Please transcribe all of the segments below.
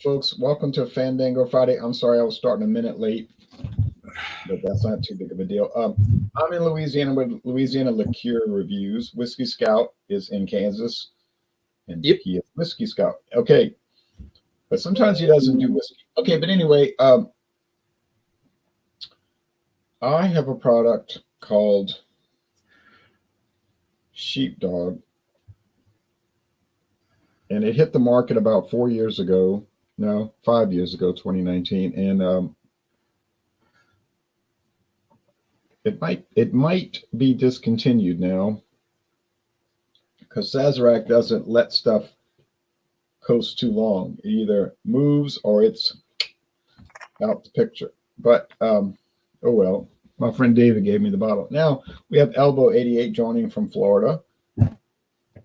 folks. Welcome to Fandango Friday. I'm sorry I was starting a minute late, but that's not too big of a deal. I'm in Louisiana with Louisiana Liqueur Reviews. Whiskey Scout is in Kansas, and Yep. he is Whiskey Scout. Okay, but sometimes he doesn't do whiskey. Okay, but anyway, I have a product called Sheepdog, and it hit the market about 4 years ago. No, 5 years ago, 2019, and it might be discontinued now because Sazerac doesn't let stuff coast too long. It either moves or it's out the picture. But oh well. My friend David gave me the bottle. Now we have Elbow 88 joining from Florida.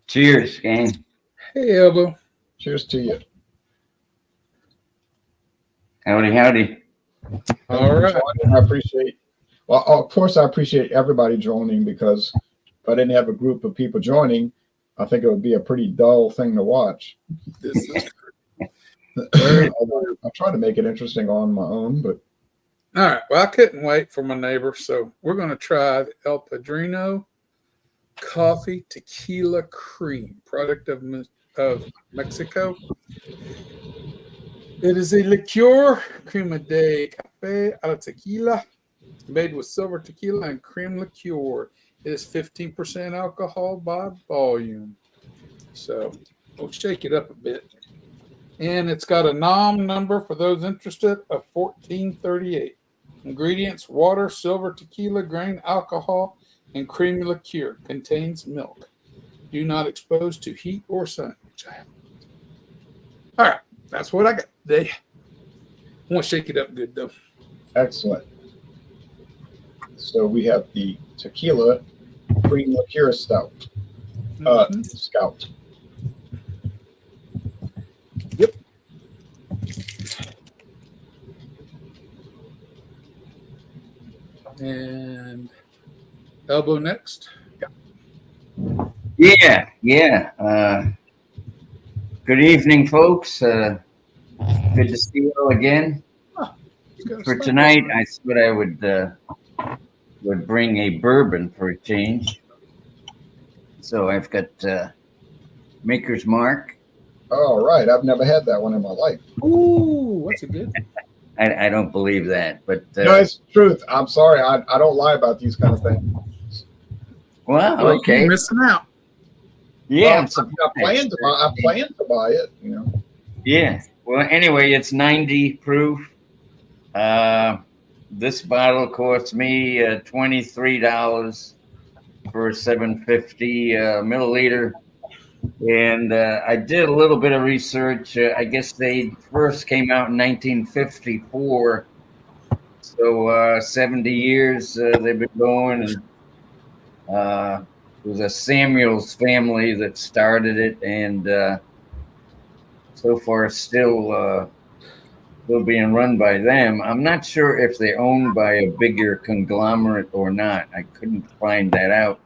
Cheers, gang. Hey, Elbow. Cheers to you. Howdy, howdy. All right. I appreciate. Well, of course, I appreciate everybody joining because if I didn't have a group of people joining, I think it would be a pretty dull thing to watch. This is I'll try to make it interesting on my own, but all right. Well, I couldn't wait for my neighbor, so we're going to try the El Padrino Coffee Tequila Cream, product of Mexico. It is a liqueur, crema de cafe a la tequila, made with silver tequila and cream liqueur. It is 15% alcohol by volume. So we'll shake it up a bit. And it's got a NOM number for those interested of 1438. Ingredients: water, silver tequila, grain alcohol, and creamy liqueur. Contains milk. Do not expose to heat or sun, which I have. All right, that's what I got today. I want to shake it up good, though. excellent. So we have the tequila cream liqueur stout. Scout. Yep. And Elbow next. Yeah. Good evening, folks. Good to see you all again. For tonight, I thought I would bring a bourbon for a change. So I've got Maker's Mark. All right. I've never had that one in my life. Ooh, what's it good? I don't believe that, but No, it's the truth. I'm sorry. I don't lie about these kind of things. well, okay. You're missing out. Yeah, Well, I plan to buy it, you know. Yeah. Well, anyway, it's 90 proof. This bottle cost me $23 for a 750 milliliter. And I did a little bit of research. I guess they first came out in 1954. So 70 years they've been going. And it was a Samuels family that started it. And so far still being run by them. I'm not sure if they're owned by a bigger conglomerate or not. I couldn't find that out.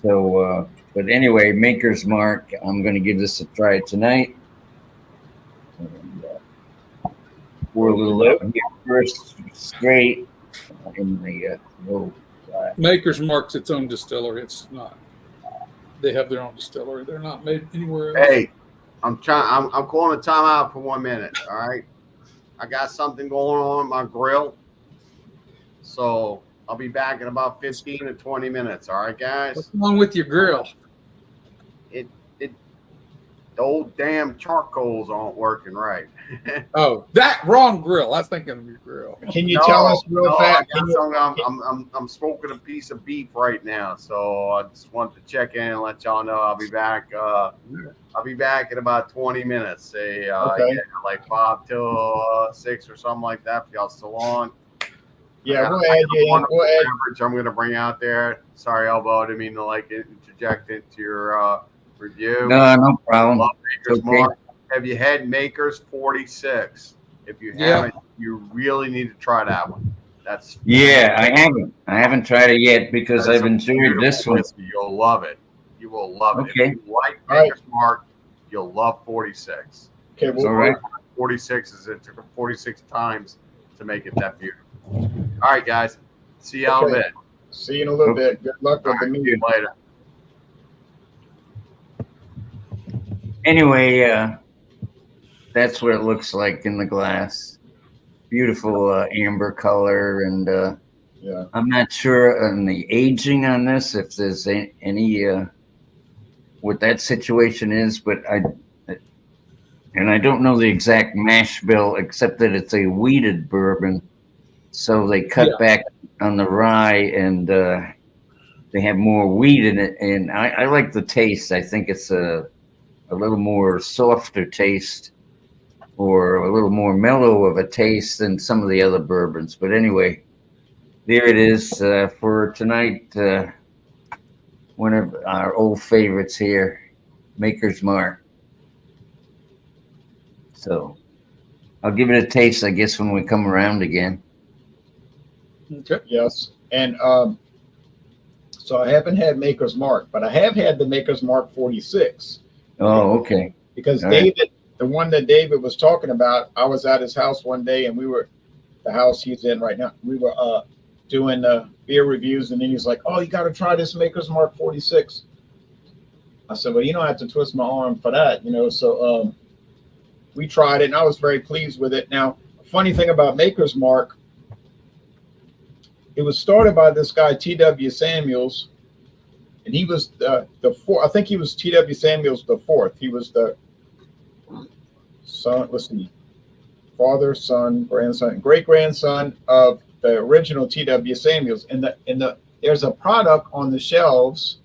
So, but anyway, Maker's Mark, I'm going to give this a try tonight. And, pour a little out here first, straight in the little. Maker's Mark's its own distillery. It's not. They have their own distillery. They're not made anywhere else. Hey, I'm calling a timeout for 1 minute. All right, I got something going on my grill, so I'll be back in about 15 to 20 minutes. All right, guys. What's wrong with your grill? The old damn charcoals aren't working right. Oh, that wrong grill. I was thinking of your grill. Can you tell us real fast? I'm smoking a piece of beef right now, so I just wanted to check in and let y'all know I'll be back. I'll be back in about 20 minutes. Say Okay. like 5 till 6 or something like that. If y'all still on. Yeah, we'll add you in. We'll add. I'm going to bring out there. Sorry, Elbow. I didn't mean to interject into your review. No problem. Love Maker's Okay. Mark. Have you had Maker's 46? If you haven't, you really need to try that one. Yeah, I haven't tried it yet because I've enjoyed this one. Whiskey. You'll love it. You will love it. Okay. If you like Maker's Mark, you'll love 46. Okay, All right. 46s. It took them 46 times to make it that beautiful. All right, guys. See y'all in a bit. See you in a little bit. Good luck with the See you meeting. later. Anyway, that's what it looks like in the glass. Beautiful amber color, and Yeah. I'm not sure on the aging on this if there's any what that situation is, but I don't know the exact mash bill except that it's a wheated bourbon, so they cut back on the rye and they have more wheat in it, and I like the taste. I think it's a little more softer taste or a little more mellow of a taste than some of the other bourbons. But anyway, there it is for tonight. One of our old favorites here, Maker's Mark. So I'll give it a taste, I guess, when we come around again. Okay. Yes. And so I haven't had Maker's Mark, but I have had the Maker's Mark 46. Oh, okay. Because All David, right. the one that David was talking about, I was at his house one day, and we were, the house he's in right now, we were doing beer reviews, and then he's like, "Oh, you got to try this Maker's Mark 46." I said, "Well, you don't have to twist my arm for that, you know." So we tried it, and I was very pleased with it. Now, funny thing about Maker's Mark, it was started by this guy T.W. Samuels, and he was the fourth. I think he was T.W. Samuels the fourth. He was the son. Let's see, father, son, grandson, great grandson of the original T.W. Samuels. And there's a product on the shelves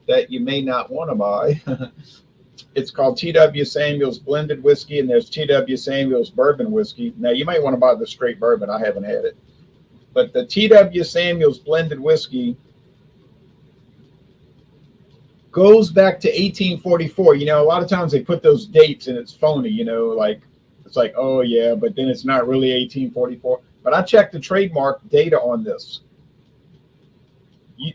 that you may not want to buy. It's called T.W. Samuels blended whiskey, and there's T.W. Samuels bourbon whiskey. Now you might want to buy the straight bourbon. I haven't had it, but the T.W. Samuels blended whiskey goes back to 1844. You know, a lot of times they put those dates and it's phony, you know, like it's like, oh yeah, but then it's not really 1844. But I checked the trademark data on this.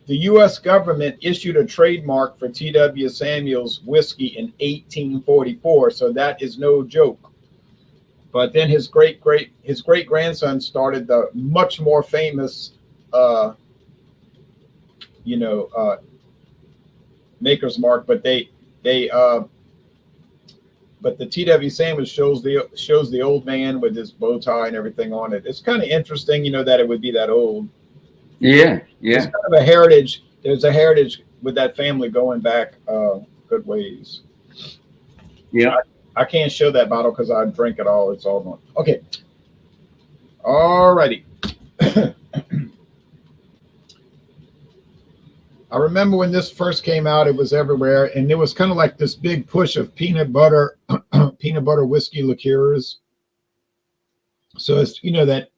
The U.S. government issued a trademark for T.W. Samuels whiskey in 1844, so that is no joke. But then his great grandson started the much more famous, Maker's Mark. But but the T.W. Samuels shows the old man with his bow tie and everything on it. It's kind of interesting, you know, that it would be that old. Yeah. It's kind of a heritage. There's a heritage with that family going back good ways. Yeah. I can't show that bottle because I drink it all. It's all gone. Okay. All righty. I remember when this first came out, it was everywhere, and there was kind of like this big push of peanut butter whiskey liqueurs. So it's, you know, that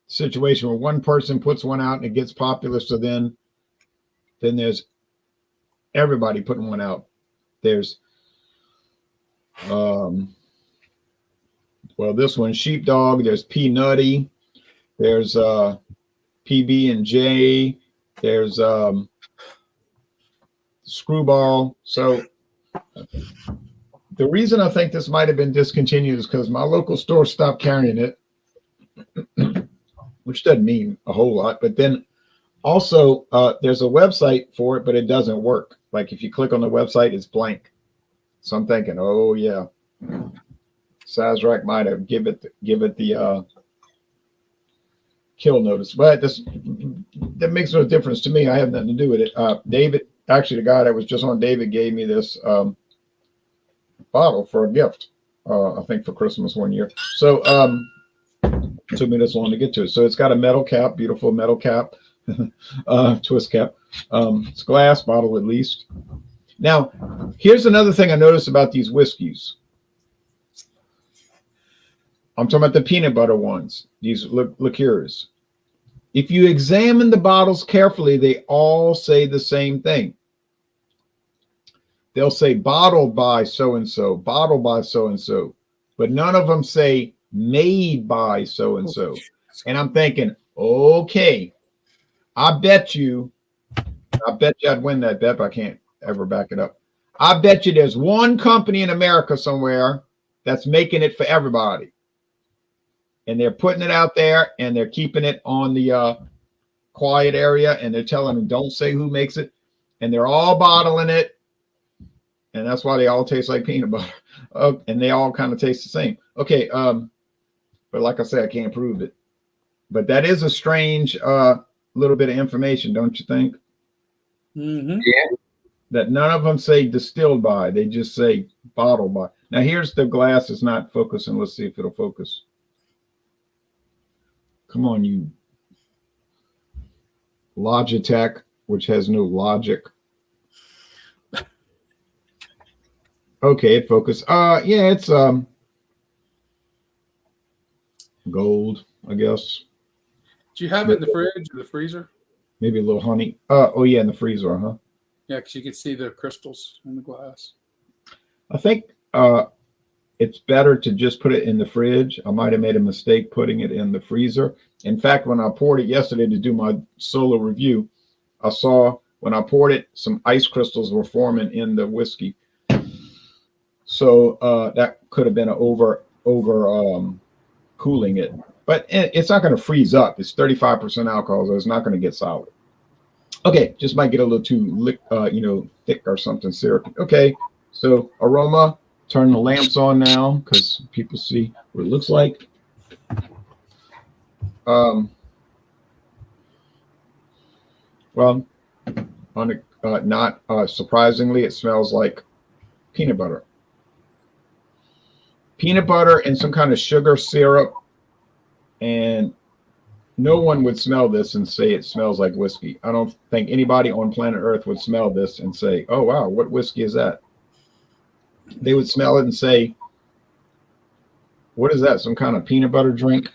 situation where one person puts one out and it gets popular, so then there's everybody putting one out. There's well, this one, Sheepdog, there's P-Nutty, there's PB&J, there's Screwball. So the reason I think this might have been discontinued is because my local store stopped carrying it, which doesn't mean a whole lot. But then also there's a website for it, but it doesn't work. Like if you click on the website, it's blank. So I'm thinking, oh yeah, Sazerac might have give it the kill notice, but that makes no difference to me. I have nothing to do with it. David, actually, the guy that was just on, David gave me this bottle for a gift. I think for Christmas one year. So it took me this long to get to it. So it's got a metal cap, beautiful metal cap, twist cap. It's glass bottle at least. Now, here's another thing I noticed about these whiskeys. I'm talking about the peanut butter ones, these liqueurs. If you examine the bottles carefully, they all say the same thing. They'll say bottled by so-and-so, bottled by so-and-so, but none of them say made by so-and-so. And I'm thinking, okay, I bet you I'd win that bet, but I can't ever back it up. I bet you there's one company in America somewhere that's making it for everybody. And they're putting it out there and they're keeping it on the quiet area, and they're telling them don't say who makes it, and they're all bottling it, and that's why they all taste like peanut butter. And they all kind of taste the same. Okay, but like I said, I can't prove it. But that is a strange little bit of information, don't you think? Mm-hmm. Yeah. That none of them say distilled by, they just say bottled by. Now here's the glass is not focusing. Let's see if it'll focus. Come on, you Logitech, which has no logic. Okay, it focused. Yeah, it's gold, I guess. Do you have it in the fridge or the freezer? Maybe a little honey. Oh yeah, in the freezer, huh? Yeah, because you can see the crystals in the glass. I think it's better to just put it in the fridge. I might have made a mistake putting it in the freezer. In fact, when I poured it yesterday to do my solo review, I saw when I poured it, some ice crystals were forming in the whiskey. So that could have been over cooling it. But it's not going to freeze up. It's 35% alcohol, so it's not going to get solid. Okay, just might get a little too thick or something syrupy. Okay, so aroma. Turn the lamps on now because people see what it looks like. Well, not surprisingly, it smells like peanut butter. Peanut butter and some kind of sugar syrup. And no one would smell this and say it smells like whiskey. I don't think anybody on planet Earth would smell this and say, oh, wow, what whiskey is that? They would smell it and say, what is that? Some kind of peanut butter drink?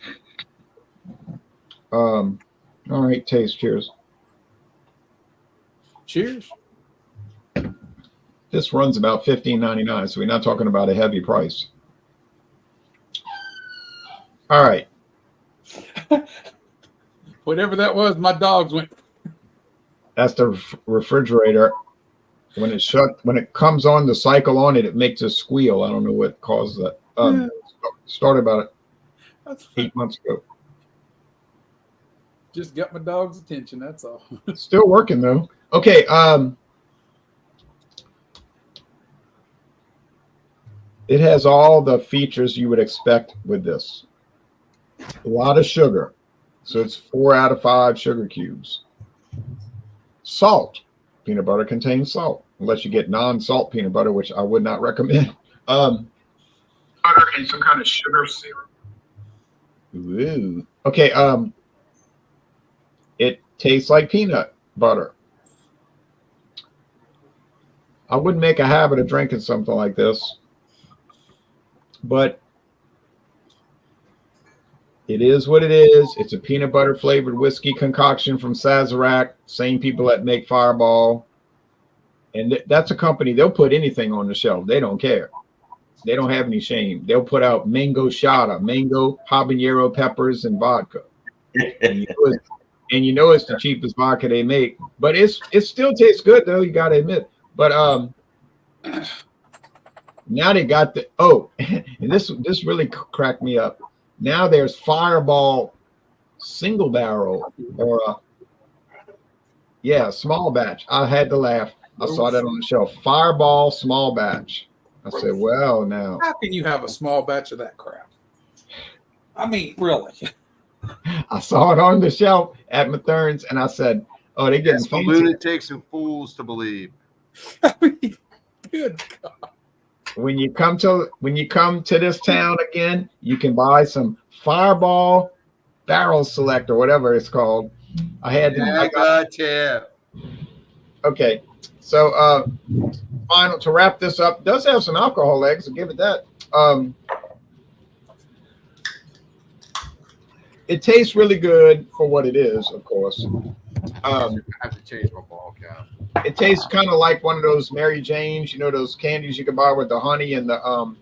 All right, taste. Cheers. Cheers. This runs about $15.99, so we're not talking about a heavy price. All right. Whatever that was, my dogs went. That's the refrigerator. When it when it comes on the cycle on it, it makes a squeal. I don't know what causes that. Started about 8 months ago. Just got my dog's attention. That's all. Still working though. Okay. It has all the features you would expect with this. A lot of sugar. So it's 4 out of 5 sugar cubes. Salt. Peanut butter contains salt, unless you get non-salt peanut butter, which I would not recommend. Butter and some kind of sugar syrup. Ooh. Okay. It tastes like peanut butter. I wouldn't make a habit of drinking something like this, but it is what it is. It's a peanut butter flavored whiskey concoction from Sazerac, same people that make Fireball. And that's a company, they'll put anything on the shelf. They don't care. They don't have any shame. They'll put out mango shada, mango habanero peppers and vodka. And you know it's the cheapest vodka they make. But it still tastes good though, you gotta admit. But now they got the and this really cracked me up. Now there's Fireball single barrel or small batch. I had to laugh. I saw that on the shelf. Fireball small batch. I said, well, now. How can you have a small batch of that crap? I mean, really. I saw it on the shelf at Mathern's and I said, oh, they're getting fancy. Lunatics and fools to believe. I mean, good God. When you come to this town again, you can buy some Fireball Barrel Select or whatever it's called. I got tip. Okay, so final to wrap this up. It does have some alcohol legs, so give it that. It tastes really good for what it is, of course. I have to change my ball cap. It tastes kind of like one of those Mary Janes, you know, those candies you can buy with the honey and the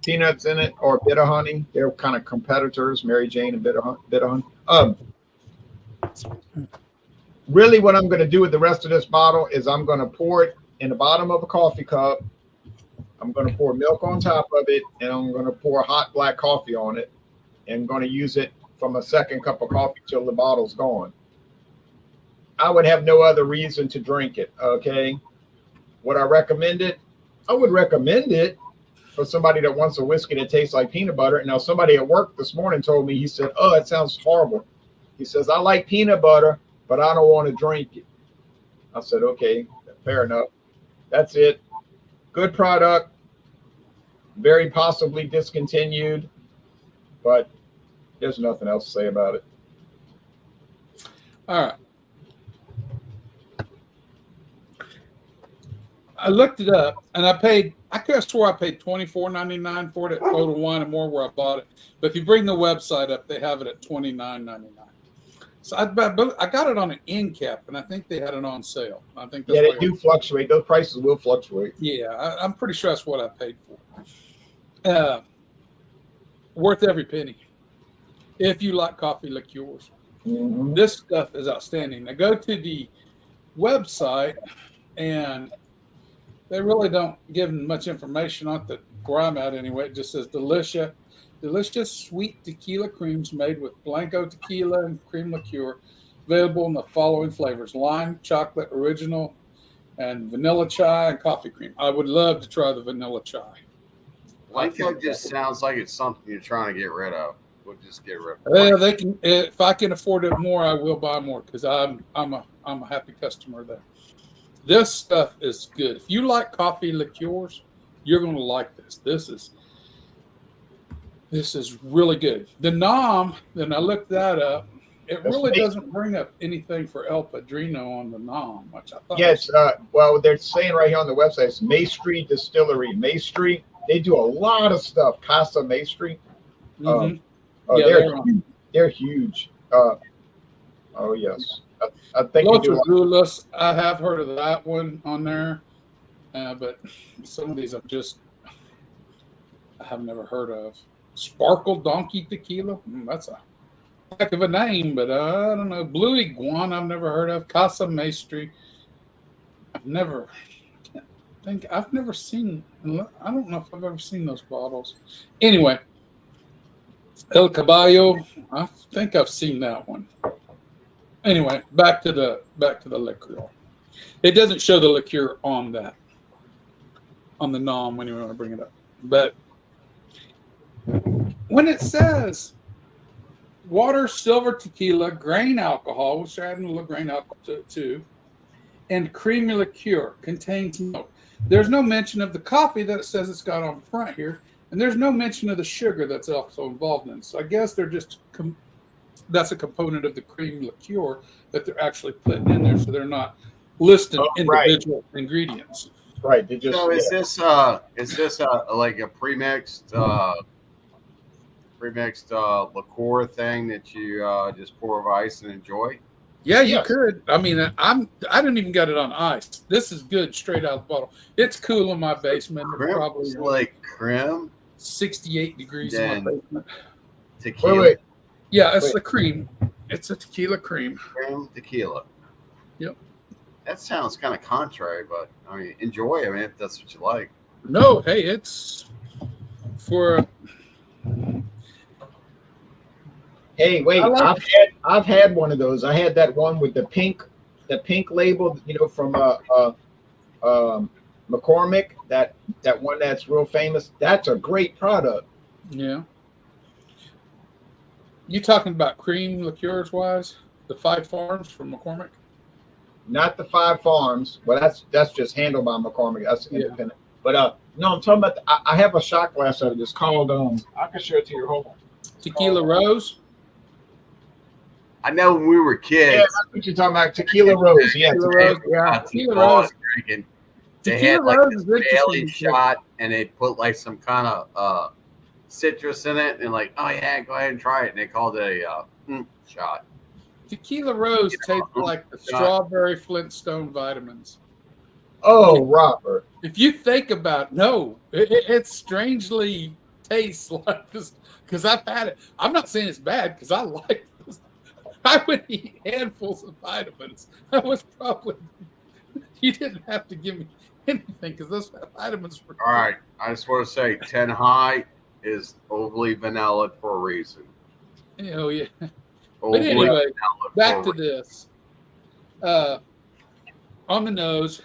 peanuts in it, or bitter honey. They're kind of competitors, Mary Jane and bitter honey. Really what I'm going to do with the rest of this bottle is I'm going to pour it in the bottom of a coffee cup I'm going to pour milk on top of it, and I'm going to pour hot black coffee on it, and I'm going to use it from a second cup of coffee till the bottle's gone. I would have no other reason to drink it. Okay. Would I recommend it? I would recommend it for somebody that wants a whiskey that tastes like peanut butter. Now, somebody at work this morning told me, he said, "Oh, it sounds horrible." He says, "I like peanut butter, but I don't want to drink it." I said, "Okay, fair enough." That's it. Good product. Very possibly discontinued, but there's nothing else to say about it. All right. I looked it up, and I could have swore I paid $24.99 for it at Total Wine and More where I bought it. But if you bring the website up, they have it at $29.99. So I got it on an end cap, and I think they had it on sale. I think that's they do fluctuate. Those prices will fluctuate. Yeah, I'm pretty sure that's what I paid for. Worth every penny. If you like coffee liqueurs, this stuff is outstanding. Now go to the website, and they really don't give much information on it, where I'm at anyway. It just says delicious sweet tequila creams made with Blanco tequila and cream liqueur, available in the following flavors: lime, chocolate, original, and vanilla chai and coffee cream. I would love to try the vanilla chai. Blanco just sounds like it's something you're trying to get rid of. We'll just get rid of it. Well, they can. If I can afford it more, I will buy more because I'm a happy customer there. This stuff is good. If you like coffee liqueurs, you're going to like this. This is really good. The Nom, then I looked that up. It really doesn't bring up anything for El Padrino on the Nom, which I thought. Yes, well, they're saying right here on the website, it's Maestri Distillery. Maestri, they do a lot of stuff. Casa Maestri. They're huge. Oh yes, I think Los Azules, I have heard of that one on there, but some of these I have never heard of. Sparkle Donkey Tequila, that's a heck of a name, but I don't know. Blue Iguana, I've never heard of. Casa Maestri, I've never seen. I don't know if I've ever seen those bottles. Anyway, El Caballo, I think I've seen that one. Anyway, back to the liqueur. It doesn't show the liqueur on the Nom when you want to bring it up. But when it says water, silver tequila, grain alcohol, which they're adding a little grain alcohol too, and creamy liqueur contains milk. There's no mention of the coffee that it says it's got on the front here, and there's no mention of the sugar that's also involved in it. So I guess they're just that's a component of the cream liqueur that they're actually putting in there, so they're not listing individual ingredients. Right. They just, so is this like a premixed liqueur thing that you just pour over ice and enjoy? Yeah, you could. I mean, I didn't even get it on ice. This is good straight out of the bottle. It's cool in my basement. It's probably like creme. 68 degrees in my basement. Tequila. Wait. Yeah, it's the cream. It's a tequila cream. Cream tequila. Yep. That sounds kind of contrary, but I mean, enjoy it, if that's what you like. No, hey, it's for. Hey, wait! I've had one of those. I had that one with the pink label, from McCormick. That one that's real famous. That's a great product. Yeah. You talking about cream liqueurs wise? The Five Farms from McCormick? Not the Five Farms. Well, that's just handled by McCormick. That's independent. But no, I'm talking about. I have a shot glass of it. It's called. I can share it to you. Hold on. Tequila Rose. I know when we were kids. Yeah, that's what you're talking about. Tequila Rose. Yeah, Tequila Rose. Drinking. They Tequila had like Rose this is Bailey shot, and they put like some kind of citrus in it, and like, oh yeah, go ahead and try it. And they called it a shot. Tequila Rose tastes like the strawberry Flintstone vitamins. Oh, Robert. If you think about it strangely tastes like this because I've had it. I'm not saying it's bad because I like this. I would eat handfuls of vitamins. I was probably, you didn't have to give me anything because those vitamins were All right. I just want to say 10 high is overly vanilla for a reason. Oh yeah. But Overly anyway, vanilla back for to a reason. this. On the nose,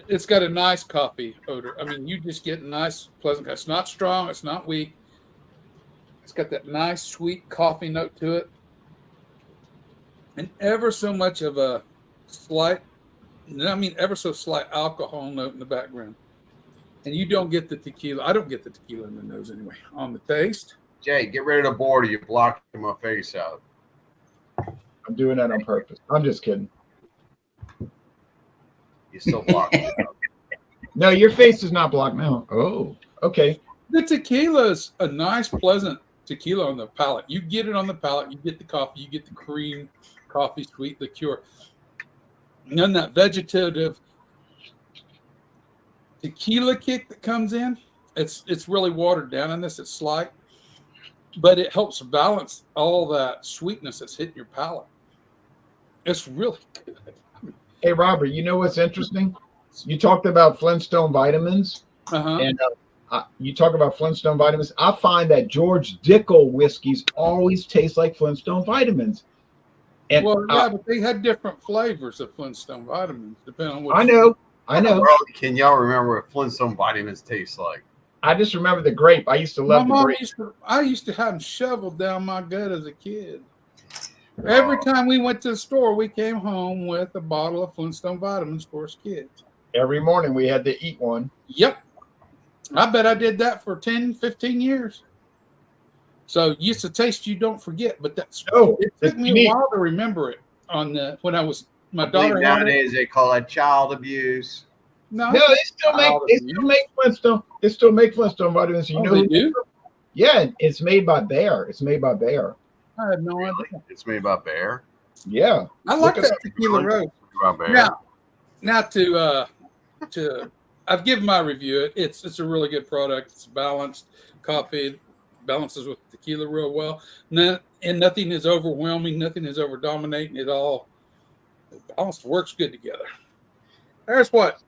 it's got a nice coffee odor. I mean, you just get a nice, pleasant. It's not strong. It's not weak. It's got that nice, sweet coffee note to it, and ever so much of a slight, I mean, ever so slight alcohol note in the background. And you don't get the tequila. I don't get the tequila in the nose anyway. On the taste, Jay, get rid of the border. You're blocking my face out. I'm doing that on purpose. I'm just kidding. You still blocking it out. No, your face is not blocked now. Oh, okay. the tequila is a nice, pleasant tequila on the palate. You get it on the palate. You get the coffee. You get the cream, coffee, sweet liqueur. And then that vegetative tequila kick that comes in, it's really watered down in this. It's slight, but it helps balance all that sweetness that's hitting your palate. It's really good. Hey, Robert, you know what's interesting? You talked about Flintstone vitamins, Uh-huh. and you talk about Flintstone vitamins. I find that George Dickel whiskeys always taste like Flintstone vitamins. And Well, yeah, but they had different flavors of Flintstone vitamins, depending on what. I know. Can y'all remember what Flintstone vitamins taste like? I just remember the grape. I used to My love the mom grape. I used to have them shoveled down my gut as a kid. Every time we went to the store, we came home with a bottle of Flintstone vitamins for us kids. Every morning we had to eat one. Yep. I bet I did that for 10, 15 years. So used to taste you don't forget, but that's it took me a while to remember it when I was my daughter had it. Nowadays they call that child abuse. No, they still make Flintstone. They still make Flintstone vitamins. You know they do? Yeah, it's made by Bayer. It's made by Bayer. I had no idea. It's made by Bayer. Yeah. I like that tequila rose. Now to I've given my review. It's a really good product. It's balanced. Coffee balances with tequila real well. And nothing is overwhelming. Nothing is over dominating. It all balanced, works good together. There's what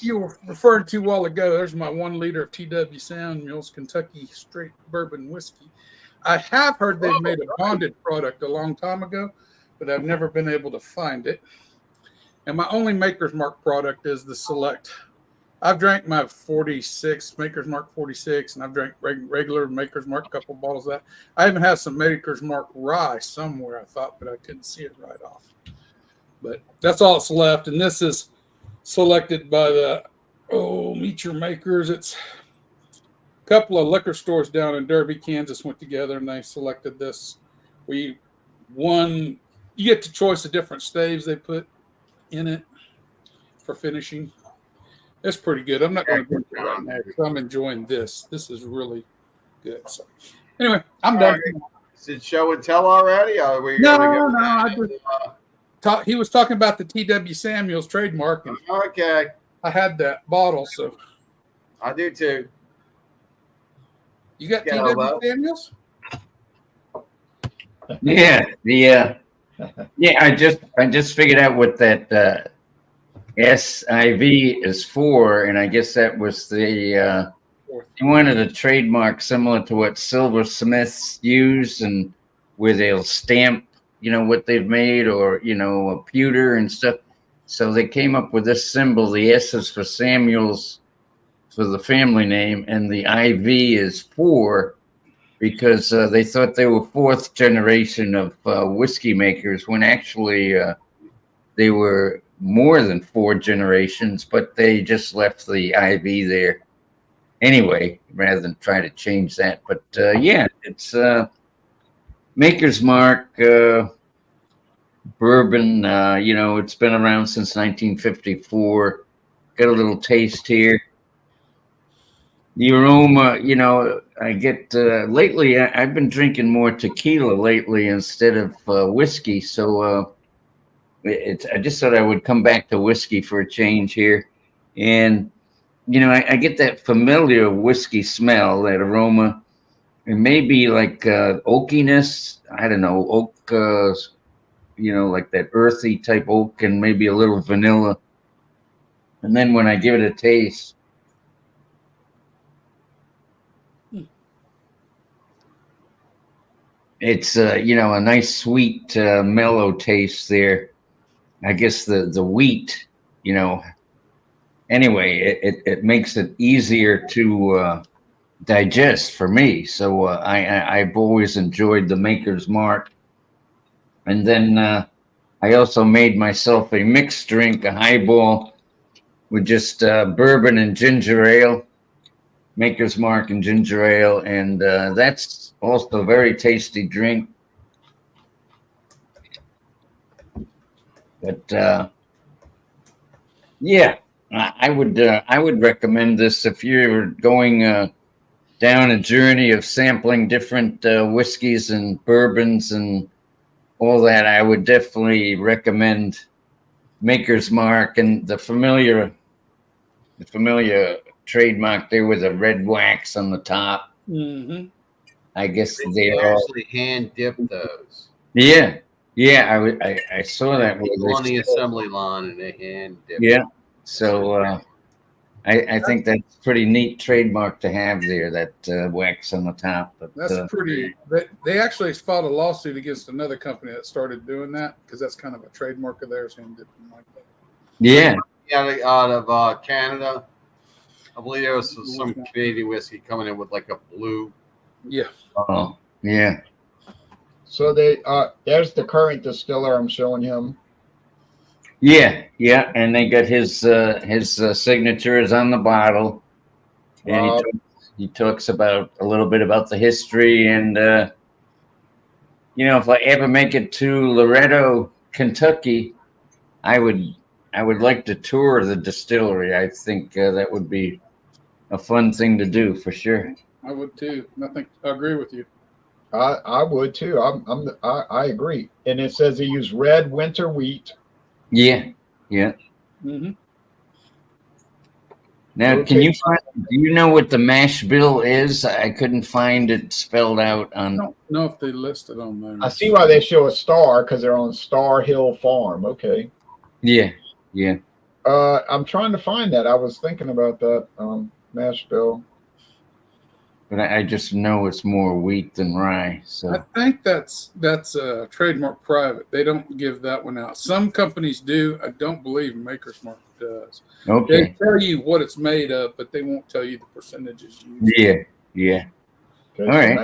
you were referring to a while ago. There's my 1 liter of TW Samuel's Kentucky Straight Bourbon Whiskey. I have heard they made a bonded product a long time ago, but I've never been able to find it. And my only Maker's Mark product is the Select. I've drank my 46, Maker's Mark 46, and I've drank regular Maker's Mark, a couple bottles of that. I even have some Maker's Mark rye somewhere, I thought, but I couldn't see it right off. But that's all that's left. And this is selected by the Meet Your Makers. It's a couple of liquor stores down in Derby, Kansas went together and they selected this. You get to choice the different staves they put in it for finishing. It's pretty good. I'm not going to drink it right now because I'm enjoying this. This is really good. So anyway, I'm done. Is it show and tell already? Or are we he was talking about the TW Samuel's trademark. And okay. I had that bottle, so. I do too. You got TW Samuel's? Yeah, I just figured out what that SIV is for, and I guess that was he wanted a trademark similar to what silversmiths use, and where they'll stamp, what they've made, or a pewter and stuff. So they came up with this symbol. The S is for Samuel's, for the family name, and the IV is for, because they thought they were 4th generation of whiskey makers, when actually they were more than 4 generations, but they just left the IV there anyway, rather than try to change that. But it's Maker's Mark bourbon. It's been around since 1954. Got a little taste here. The aroma, I get lately. I've been drinking more tequila lately instead of whiskey, so I just thought I would come back to whiskey for a change here. And I get that familiar whiskey smell, that aroma. It may be like oakiness. I don't know, oak. Like that earthy type oak, and maybe a little vanilla. And then when I give it a taste, it's a nice sweet mellow taste there. I guess the wheat, anyway, it makes it easier to digest for me. So I've always enjoyed the Maker's Mark. And then I also made myself a mixed drink, a highball with just bourbon and ginger ale, Maker's Mark and ginger ale, and that's also a very tasty drink. But yeah, I would recommend this if you're going down a journey of sampling different whiskeys and bourbons and all that. I would definitely recommend Maker's Mark and the familiar trademark there with a red wax on the top. Mm-hmm. I guess They they are. actually hand dip those. Yeah, I saw that On the assembly line, and they hand dip. Yeah, so I think that's pretty neat trademark to have there, that wax on the top. But That's pretty. They actually filed a lawsuit against another company that started doing that because that's kind of a trademark of theirs. And like that. yeah, Out of Canada. I believe there was some Canadian whiskey coming in with like a blue. Yeah. oh yeah, So there's the current distiller I'm showing him. yeah, and they got his signatures on the bottle, and Wow. he talks about a little bit about the history, and if I ever make it to Loretto, Kentucky, I would like to tour the distillery. I think that would be a fun thing to do for sure. I would too. I agree with you. I would too. I agree. And it says he used red winter wheat. Yeah. Mm-hmm. Now, Okay. do you know what the mash bill is? I couldn't find it spelled out I on. don't know if they listed on there. I see why they show a star because they're on Star Hill Farm. Okay. Yeah. I'm trying to find that. I was thinking about that mash bill. But I just know it's more wheat than rye. So I think that's a trademark private. They don't give that one out. Some companies do. I don't believe Maker's Mark does. okay. They tell you what it's made of, but they won't tell you the percentages used. Yeah. Okay, All right.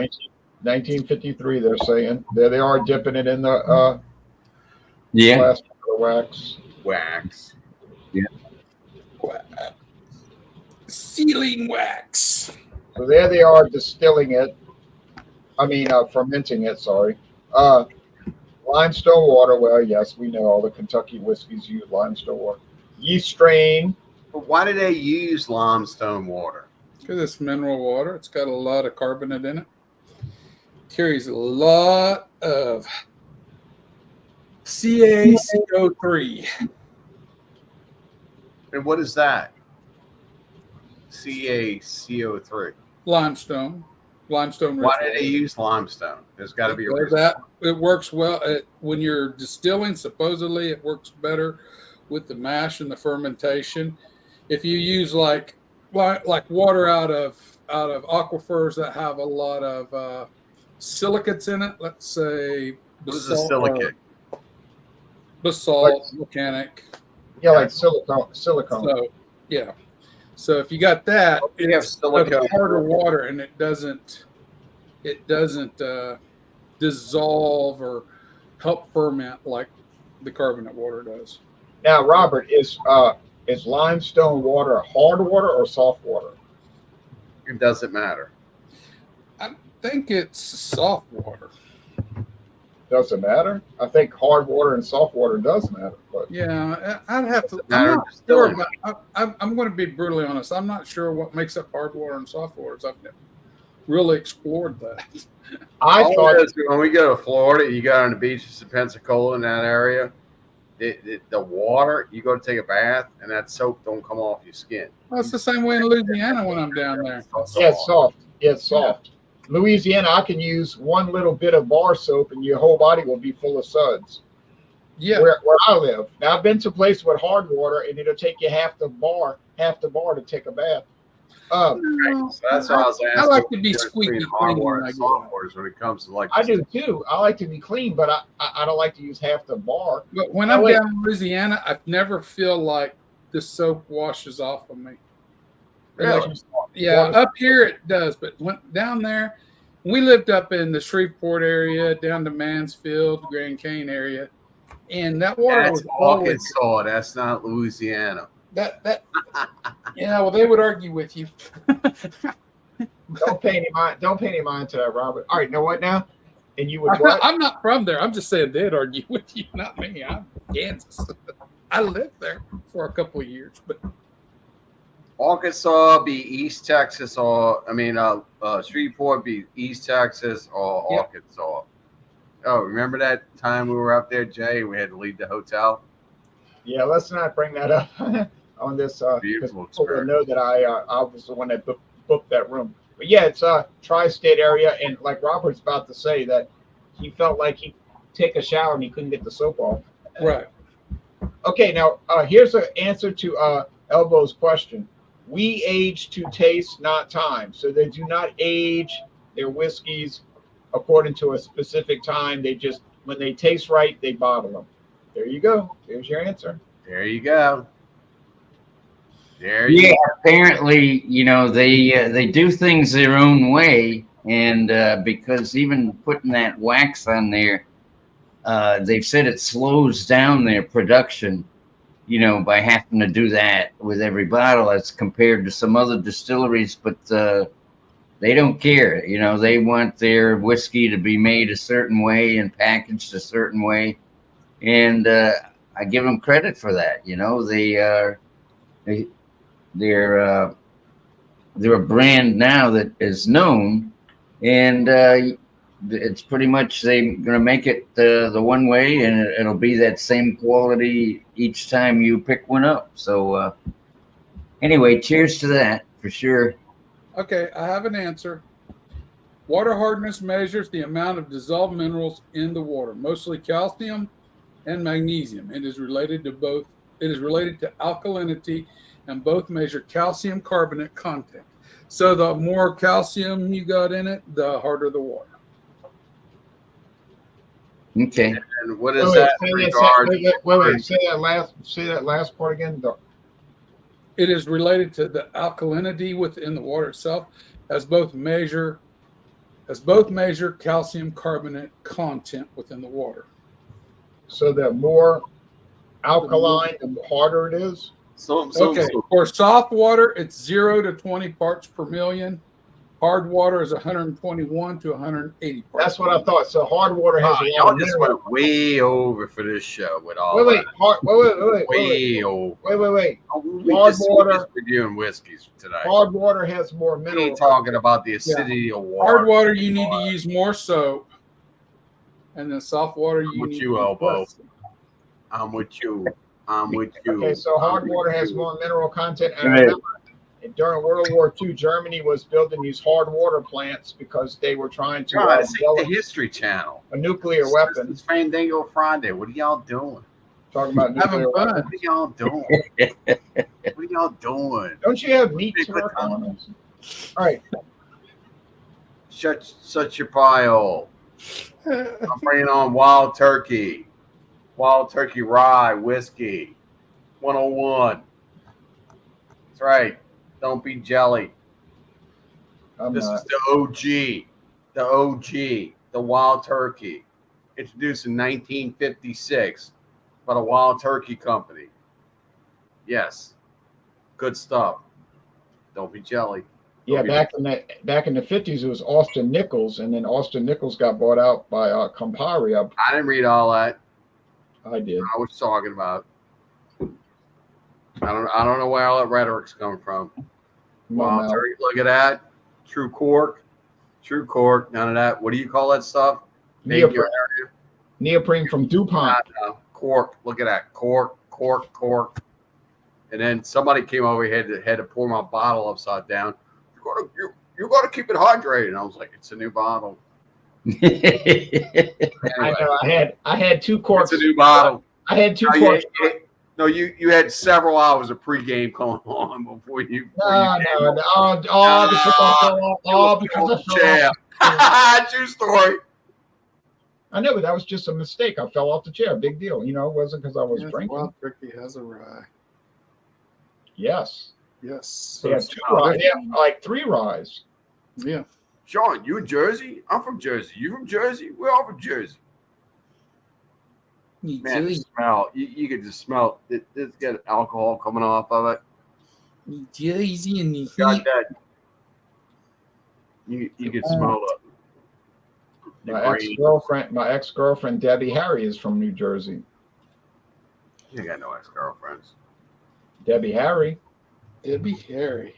1953, they're saying. There they are dipping it in the Yeah. plastic wax. Wax. Sealing wax. So there they are distilling it. Fermenting it, sorry. Limestone water. Well, yes, we know all the Kentucky whiskeys use limestone water. Yeast strain. But why do they use limestone water? Because it's mineral water. It's got a lot of carbonate in it. Carries a lot of CaCO3. And what is that? CaCO3. Limestone. Limestone. Why do they use limestone? There's got to be a reason. That it works well when you're distilling. Supposedly, it works better with the mash and the fermentation. If you use like water out of aquifers that have a lot of silicates in it, let's say What is a silicate? Basalt, volcanic. Yeah, like silicone. So yeah. So if you got that, You have it's silicone. harder water, and it doesn't dissolve or help ferment like the carbonate water does. Now, Robert, is limestone water hard water or soft water? It doesn't matter. I think it's soft water. Doesn't matter. I think hard water and soft water does matter. But Yeah, I'd have to. Matter I'm not distilling. sure. I'm going to be brutally honest. I'm not sure what makes up hard water and soft waters. I've never really explored that. I All thought it is, when we go to Florida, you go on the beaches of Pensacola in that area. The water, you go to take a bath, and that soap don't come off your skin. Well, it's the same way in Louisiana when I'm down there. yeah, it's soft. Yeah, it's soft. Louisiana, I can use one little bit of bar soap and your whole body will be full of suds. Yeah. where I live. Now I've been to places with hard water, and it'll take you half the bar to take a bath. No, So that's why I was asking. I like to be what's the difference squeaky between hard clean water when I and get soft out. waters when it comes to like. I do too. I like to be clean, but I don't like to use half the bar. But when Now, I'm wait. down in Louisiana, I never feel like the soap washes off of me. Really? Like, yeah, up here it does, but when down there, we lived up in the Shreveport area, down to Mansfield, Grand Cane area, and that water That's was always Arkansas. That's not Louisiana. that. Yeah, well, they would argue with you. Don't pay any mind to that, Robert. All right, you know what now? And you would what? I'm not from there. I'm just saying they'd argue with you, not me. I'm Kansas. I lived there for a couple of years, but Arkansas be East Texas, or Shreveport be East Texas or Yep. Arkansas. Oh, remember that time we were up there, Jay? We had to leave the hotel. Yeah, let's not bring that up on this. Beautiful People will experience. know that I was the one that booked that room. But yeah, it's a tri-state area, and like Robert's about to say, that he felt like he'd take a shower and he couldn't get the soap off. right. Okay, now here's an answer to Elbow's question. We age to taste, not time. So they do not age their whiskeys according to a specific time. They just, when they taste right, they bottle them. There you go. There's your answer. There you go. There you Yeah, go. apparently, they do things their own way, and because even putting that wax on there, they've said it slows down their production, by having to do that with every bottle as compared to some other distilleries, but they don't care. They want their whiskey to be made a certain way and packaged a certain way, and I give them credit for that. They're a brand now that is known, and it's pretty much they're going to make it the one way, and it'll be that same quality each time you pick one up. So anyway, cheers to that for sure. Okay, I have an answer. Water hardness measures the amount of dissolved minerals in the water, mostly calcium and magnesium. It is related to both. It is related to alkalinity, and both measure calcium carbonate content. So the more calcium you got in it, the harder the water. Okay. And what is that in regard? Wait. Say that last part again. It is related to the alkalinity within the water itself, as both measure calcium carbonate content within the water. So the more alkaline, the harder it is. Okay, for soft water, it's 0 to 20 parts per million. Hard water is 121 to 180 parts. That's what I thought. So hard water has a lot Y'all of just mineral. went way over for this show with all Wait. that. Way over. Wait. We Hard just water. reviewing whiskeys today. Hard water has more We mineral. ain't talking about the acidity of water. Hard water, you need to use more soap, and then soft water, you with need you, to use Elbow. less. I'm with you. I'm with you. Okay, so hard water has more mineral content. And Right. remember, during World War II, Germany was building these hard water plants because they were trying to God, it's like the develop History Channel. a nuclear weapon. It's Fandango Friday. What are y'all doing? Talking about Having nuclear fun. weapons. What are y'all doing? What are y'all doing? Don't you have meat to Pick work a on? All right. Shut your pile. I'm bringing on Wild Turkey. Wild Turkey Rye Whiskey. 101. That's right. Don't be jelly. I'm This not. is the OG. The OG. The Wild Turkey. Introduced in 1956 by the Wild Turkey Company. Yes. Good stuff. Don't be jelly. Yeah, back in the 50s, it was Austin Nichols, and then Austin Nichols got bought out by Campari. I didn't read all that. I did. I was talking about. I don't know where all that rhetoric's coming from. Wild Turkey. Look at that. True cork. None of that. What do you call that stuff? Neoprene from DuPont. Cork. Look at that. Cork. And then somebody came over here had to pour my bottle upside down. You got to keep it hydrated. And I was like, it's a new bottle. Anyway, I know. I had two corks. it's a new bottle. I had two No, portions. you had several hours of pregame going on before you. No, because I fell off. True story. I know, but that was just a mistake. I fell off the chair. Big deal. You know, it wasn't because I was drinking. Wild Turkey has a rye. Yes. Yes. They had 2 ryes. They have like 3 ryes. Yeah. Sean, you in Jersey? I'm from Jersey. You from Jersey? We're all from Jersey. Man, the smell. You can just smell it. It's got alcohol coming off of it. Jersey and the Got heat. that. You can smell it. My ex-girlfriend Debbie Harry is from New Jersey. You ain't got no ex-girlfriends. Debbie Harry. Debbie Harry.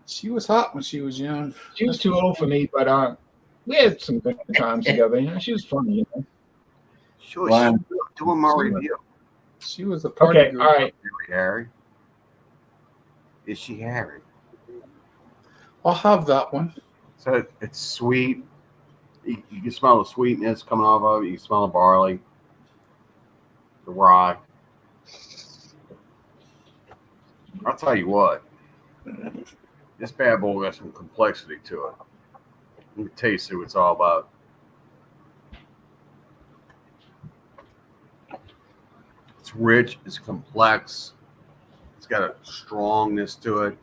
She was hot when she was young. She was too old for me, but we had some good times together. You know, she was funny. You know. Sure, doing my review. She was a party Okay, girl. all right. Harry. Is she Harry? I'll have that one. So it's sweet. You can smell the sweetness coming off of it. You can smell the barley, the rye. I'll tell you what. This bad boy got some complexity to it. Let me taste what it's all about. It's rich. It's complex. It's got a strongness to it.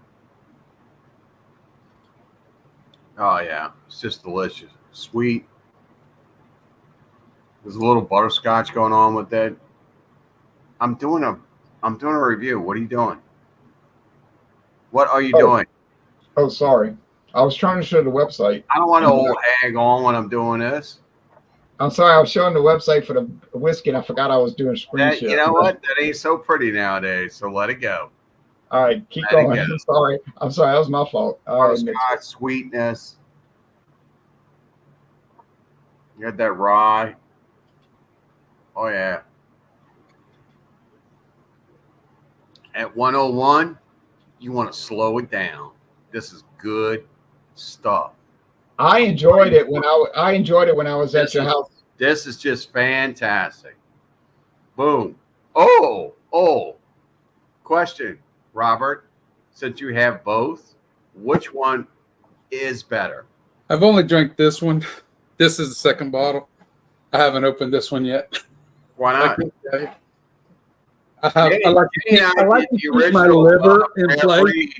Oh yeah, it's just delicious. Sweet. There's a little butterscotch going on with it. I'm doing a review. What are you doing? What are you doing? Oh, sorry. I was trying to show the website. I don't want to old hag on when I'm doing this. I'm sorry. I was showing the website for the whiskey, and I forgot I was doing screen share. You know what? That ain't so pretty nowadays. So let it go. All right, keep going. I'm sorry. That was my fault. Butterscotch, sweetness. You got that rye. Oh yeah. At 101, you want to slow it down. This is good stuff. I enjoyed it when I was at your house. This is just fantastic. Boom. Oh. Question, Robert. Since you have both, which one is better? I've only drank this one. This is the second bottle. I haven't opened this one yet. Why not? I like to keep my liver in place.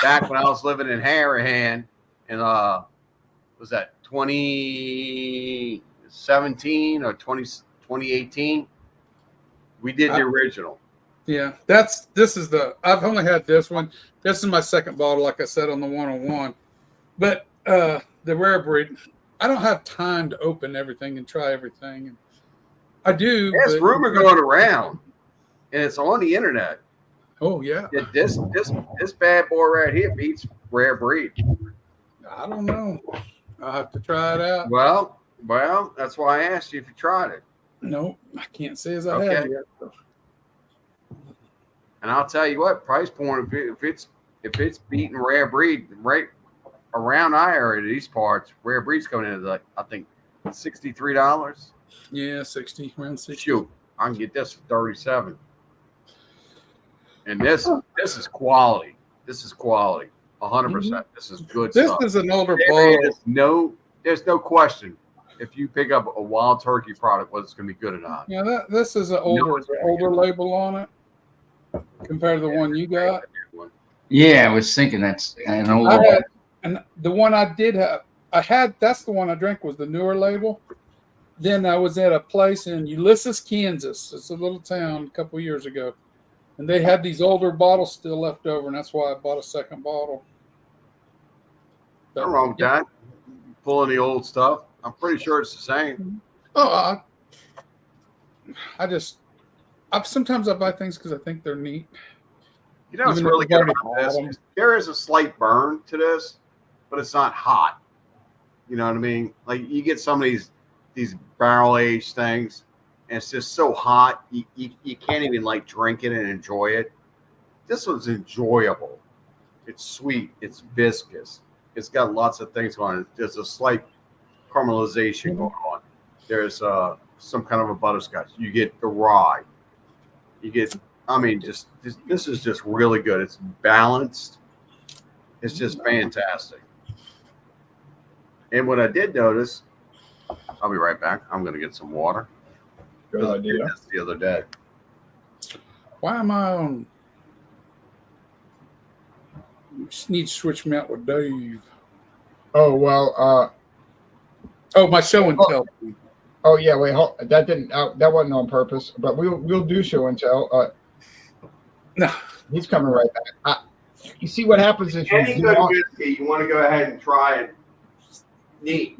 Back when I was living in Harahan, and was that 2017 or 2018? We did the original. Yeah, I've only had this one. This is my second bottle, like I said, on the 101. But the rare breed, I don't have time to open everything and try everything. I do. There's rumor going around, and it's on the internet. Oh yeah. This bad boy right here beats rare breed. I don't know. I'll have to try it out. Well, that's why I asked you if you tried it. No, I can't say as I have yet. And I'll tell you what, price point, if it's beating rare breed right around our area, these parts, rare breed's coming in at like, I think $63. Yeah, 60, around 60. Shoot, I can get this for 37. And this is quality. This is quality. 100%. This is good stuff. This is an older bottle. There's no question. If you pick up a Wild Turkey product, whether it's going to be good or not. Yeah, this is an older label on it compared to the one you got. Yeah, I was thinking that's an older. And the one I did have, that's the one I drank was the newer label. Then I was at a place in Ulysses, Kansas. It's a little town a couple years ago. And they had these older bottles still left over, and that's why I bought a second bottle. Nothing wrong with that. Pulling the old stuff. I'm pretty sure it's the same. Oh, sometimes I buy things because I think they're neat. You know what's really good about this? There is a slight burn to this, but it's not hot. You know what I mean? Like you get some of these barrel aged things, and it's just so hot you can't even like drink it and enjoy it. This one's enjoyable. It's sweet. It's viscous. It's got lots of things going on. There's a slight caramelization going on. There's some kind of a butterscotch. You get the rye. You get, I mean, just this is just really good. It's balanced. It's just fantastic. And what I did notice, I'll be right back. I'm going to get some water. Good I did idea. this the other day. Why am I on? You just need to switch me out with Dave. Oh well. Oh, my show and tell. Oh yeah. Wait. That didn't. That wasn't on purpose. But we'll do show and tell. No. He's coming right back. You see what happens if Any you good want. whiskey, you want to go ahead and try it neat.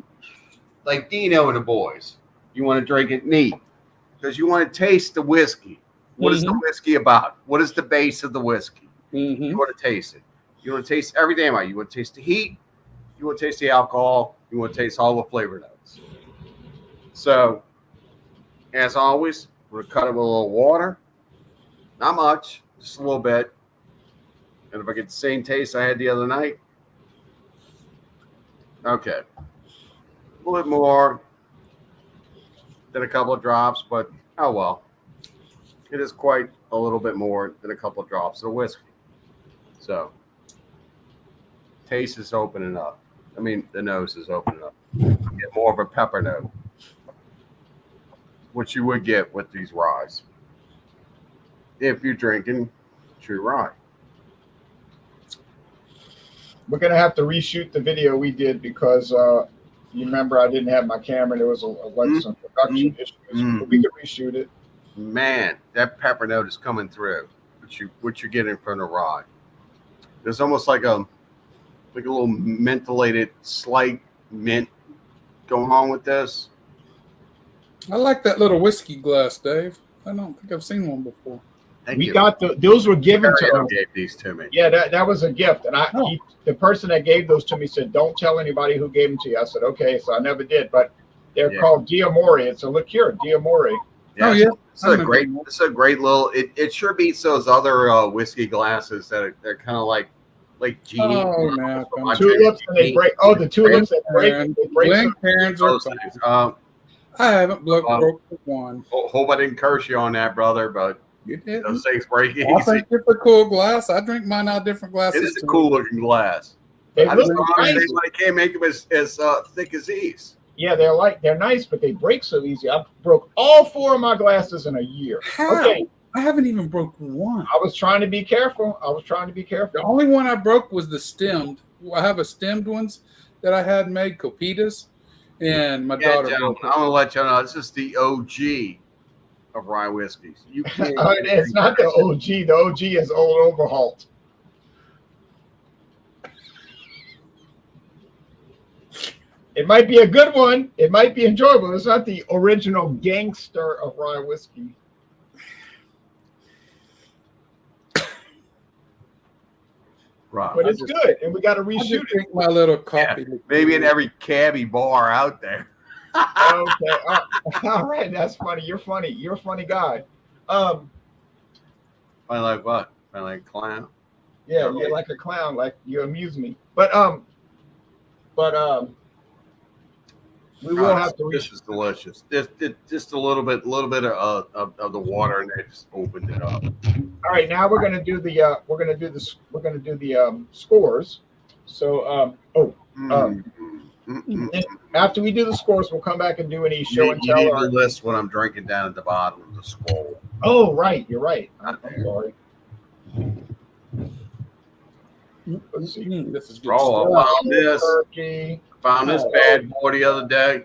Like Dino and the boys. You want to drink it neat. Because you want to taste the whiskey. What is the whiskey about? What is the base of the whiskey? You want to taste it. You want to taste everything about it. You want to taste the heat. You want to taste the alcohol. You want to taste all the flavor notes. So, as always, we're going to cut it with a little water. Not much, just a little bit. And if I get the same taste I had the other night, okay. A little bit more than a couple of drops, but oh well. It is quite a little bit more than a couple of drops of whiskey. So, taste is opening up. I mean, the nose is opening up. You get more of a pepper note, which you would get with these ryes if you're drinking true rye. We're gonna have to reshoot the video we did because you remember I didn't have my camera. There was some production issues. But we could reshoot it. Man, that pepper note is coming through. What you're getting from the rye. There's almost like a little mentholated slight mint going on with this. I like that little whiskey glass, Dave. I don't think I've seen one before. Thank you. Got those were given to Mario us. gave these to me. Yeah, that was a gift, and the person that gave those to me said, "Don't tell anybody who gave them to you." I said, "Okay," so I never did. But they're called Diamore. It's a liqueur, Diamore. Yeah. Oh yeah, It's a great little. It sure beats those other whiskey glasses that they're kind of like genie. Oh man, Tulips, and they break. Oh, the tulips that break. They break. Blink hands or something. I haven't broke one. Hope I didn't curse you on that, brother, but You did. those things break easy. I think it's a cool glass. I drink mine out of different glasses. It is a cool looking glass. They I look just don't nice. understand why they can't make them as thick as these. Yeah, they're nice, but they break so easy. I broke all 4 of my glasses in a year. How? Okay, I haven't even broke one. I was trying to be careful. The only one I broke was the stemmed. I have a stemmed ones that I had made, Copitas, and my daughter. Gentlemen, I'm gonna let you know this is the OG of rye whiskeys. You can't. It's not the OG. The OG is Old Overhauled. It might be a good one. It might be enjoyable. It's not the original gangster of rye whiskey. Right. But it's good, and we got to I reshoot just it. drink my little coffee. Maybe in every cabbie bar out there. Okay. All right. That's funny. You're funny. You're a funny guy. I like what? I like clown. Yeah, you're like a clown. Like you amuse me. But we will have to. This is delicious. Just a little bit of the water, and they just opened it up. All right. Now we're gonna do the scores. So after we do the scores, we'll come back and do any show and You need tell. to list what I'm drinking down at the bottom of the scroll. Oh, right. You're right. I'm sorry. Let's see. This is good Oh, stuff. I found this. Turkey. Found this bad boy the other day.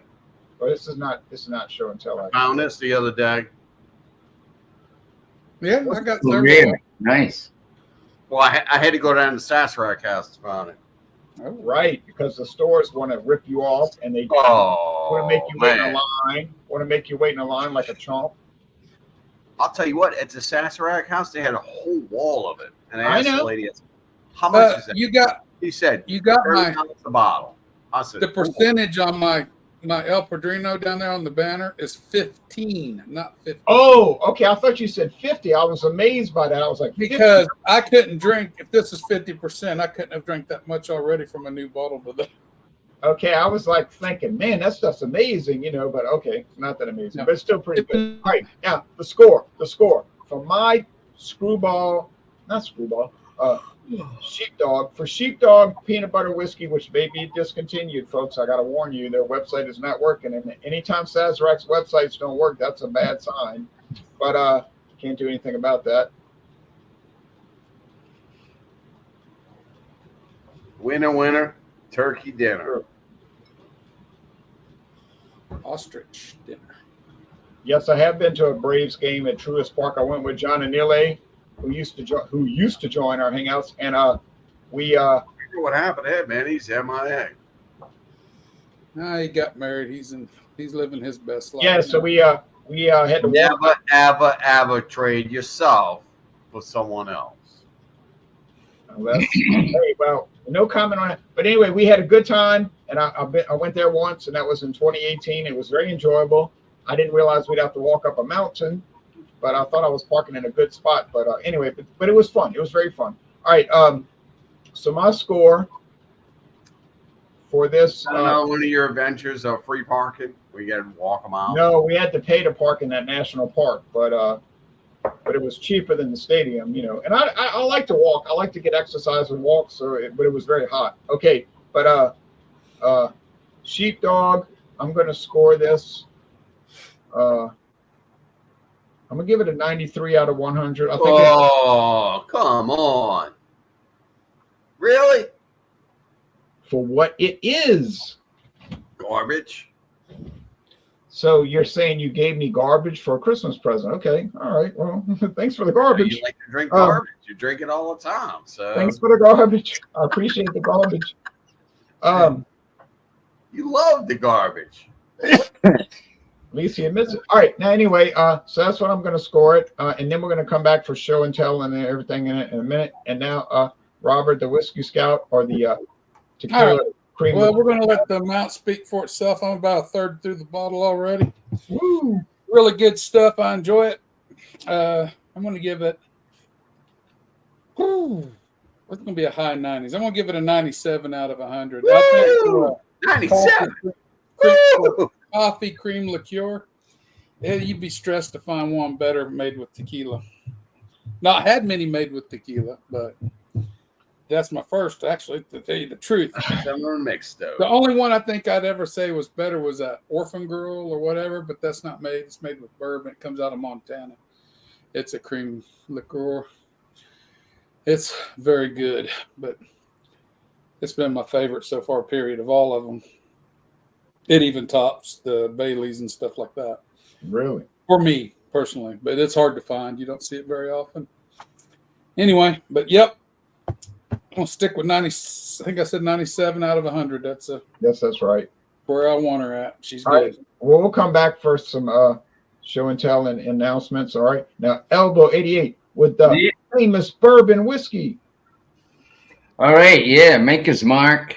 Oh, this is not show and tell. Found this the other day. Yeah, I got Oh, several. really? Nice. Well, I had to go down to Saserac House to find it. Right, because the stores want to rip you off and they Oh, want to make you wait in a man. line. Want to make you wait in a line like a chump. I'll tell you what, at the Saserac House, they had a whole wall of it. And I I asked know. the lady, how much is that? You He said, got my $30 a bottle. I said, the percentage on my El Padrino down there on the banner is 15, not 50. Oh, okay. I thought you said 50. I was amazed by that. I was like, 50? Because I couldn't drink, if this is 50%, I couldn't have drank that much already from a new bottle today. Okay, I was like thinking, man, that stuff's amazing, but okay, it's not that amazing, No. but it's still pretty good. All right, now the score for my not screwball, sheepdog, for sheepdog peanut butter whiskey, which may be discontinued, folks. I got to warn you, their website is not working. And anytime Sazerac's websites don't work, that's a bad sign. But can't do anything about that. Winner, turkey dinner. Ostrich dinner. Yes, I have been to a Braves game at Truist Park. I went with John Anile, who used to join our hangouts, and we. What happened to him, man? He's MIA. Nah, he got married. He's living his best life. Yeah, so we had to Never, ever trade yourself for someone else. Hey, well, no comment on it. But anyway, we had a good time, and I went there once, and that was in 2018. It was very enjoyable. I didn't realize we'd have to walk up a mountain, but I thought I was parking in a good spot. But anyway, but it was fun. It was very fun. All right. So my score for this. I don't know, one of your adventures of free parking, we got to walk them out. No, we had to pay to park in that national park, but it was cheaper than the stadium, And I like to walk. I like to get exercise and walk. But it was very hot. Okay, but sheepdog. I'm going to score this. I'm gonna give it a 93 out of 100. I think. Oh, come on! Really? For what it is. Garbage. So you're saying you gave me garbage for a Christmas present? Okay, all right. Well, thanks for the garbage. You like to drink garbage. You drink it all the time. So thanks for the garbage. I appreciate the garbage. You love the garbage. At least you admits it. All right. Now, anyway, so that's what I'm going to score it, and then we're going to come back for show and tell and everything in a minute. And now, Robert, the whiskey scout or the tequila cream. Well, we're going to let the amount speak for itself. I'm about a third through the bottle already. Woo. Really good stuff. I enjoy it. I'm going to give it. It's going to be a high 90s. I'm going to give it a 97 out of 100. Woo! I think 97. Coffee cream liqueur. Yeah, you'd be stressed to find one better made with tequila. Not had many made with tequila, but that's my first, actually, to tell you the truth. Some are mixed though. The only one I think I'd ever say was better was that Orphan Girl or whatever, but that's not made. It's made with bourbon. It comes out of Montana. It's a cream liqueur. It's very good, but it's been my favorite so far, period, of all of them. It even tops the Baileys and stuff like that. Really? For me, personally. But it's hard to find. You don't see it very often. Anyway, but yep. I'm going to stick with 90. I think I said 97 out of 100. Yes, that's right. Where I want her at. She's all good. Right. Well, we'll come back for some show and tell and announcements. All right. Now, Elbow 88 with the famous bourbon whiskey. All right. Yeah. Maker's Mark.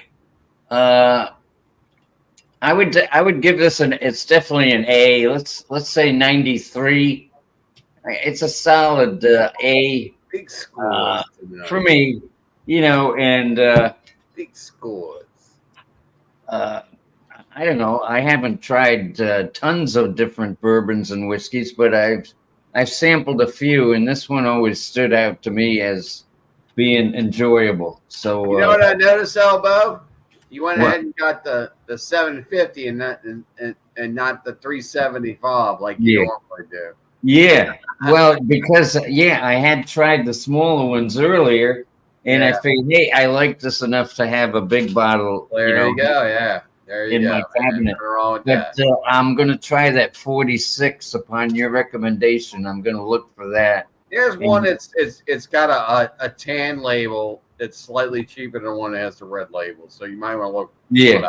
I would give this it's definitely an A. Let's say 93. It's a solid A. Big scores for me, and big scores. I don't know. I haven't tried tons of different bourbons and whiskeys, but I've sampled a few, and this one always stood out to me as being enjoyable. So you know what I noticed, Elbow? You went ahead and got the 750 and not the 375 like you normally do. Yeah. Well, because I had tried the smaller ones earlier, and I figured, hey, I like this enough to have a big bottle. There you go. Yeah. There you in go. My cabinet. But I'm going to try that 46 upon your recommendation. I'm going to look for that. There's one it's got a tan label. It's slightly cheaper than one that has the red label. So you might want to look. Yeah.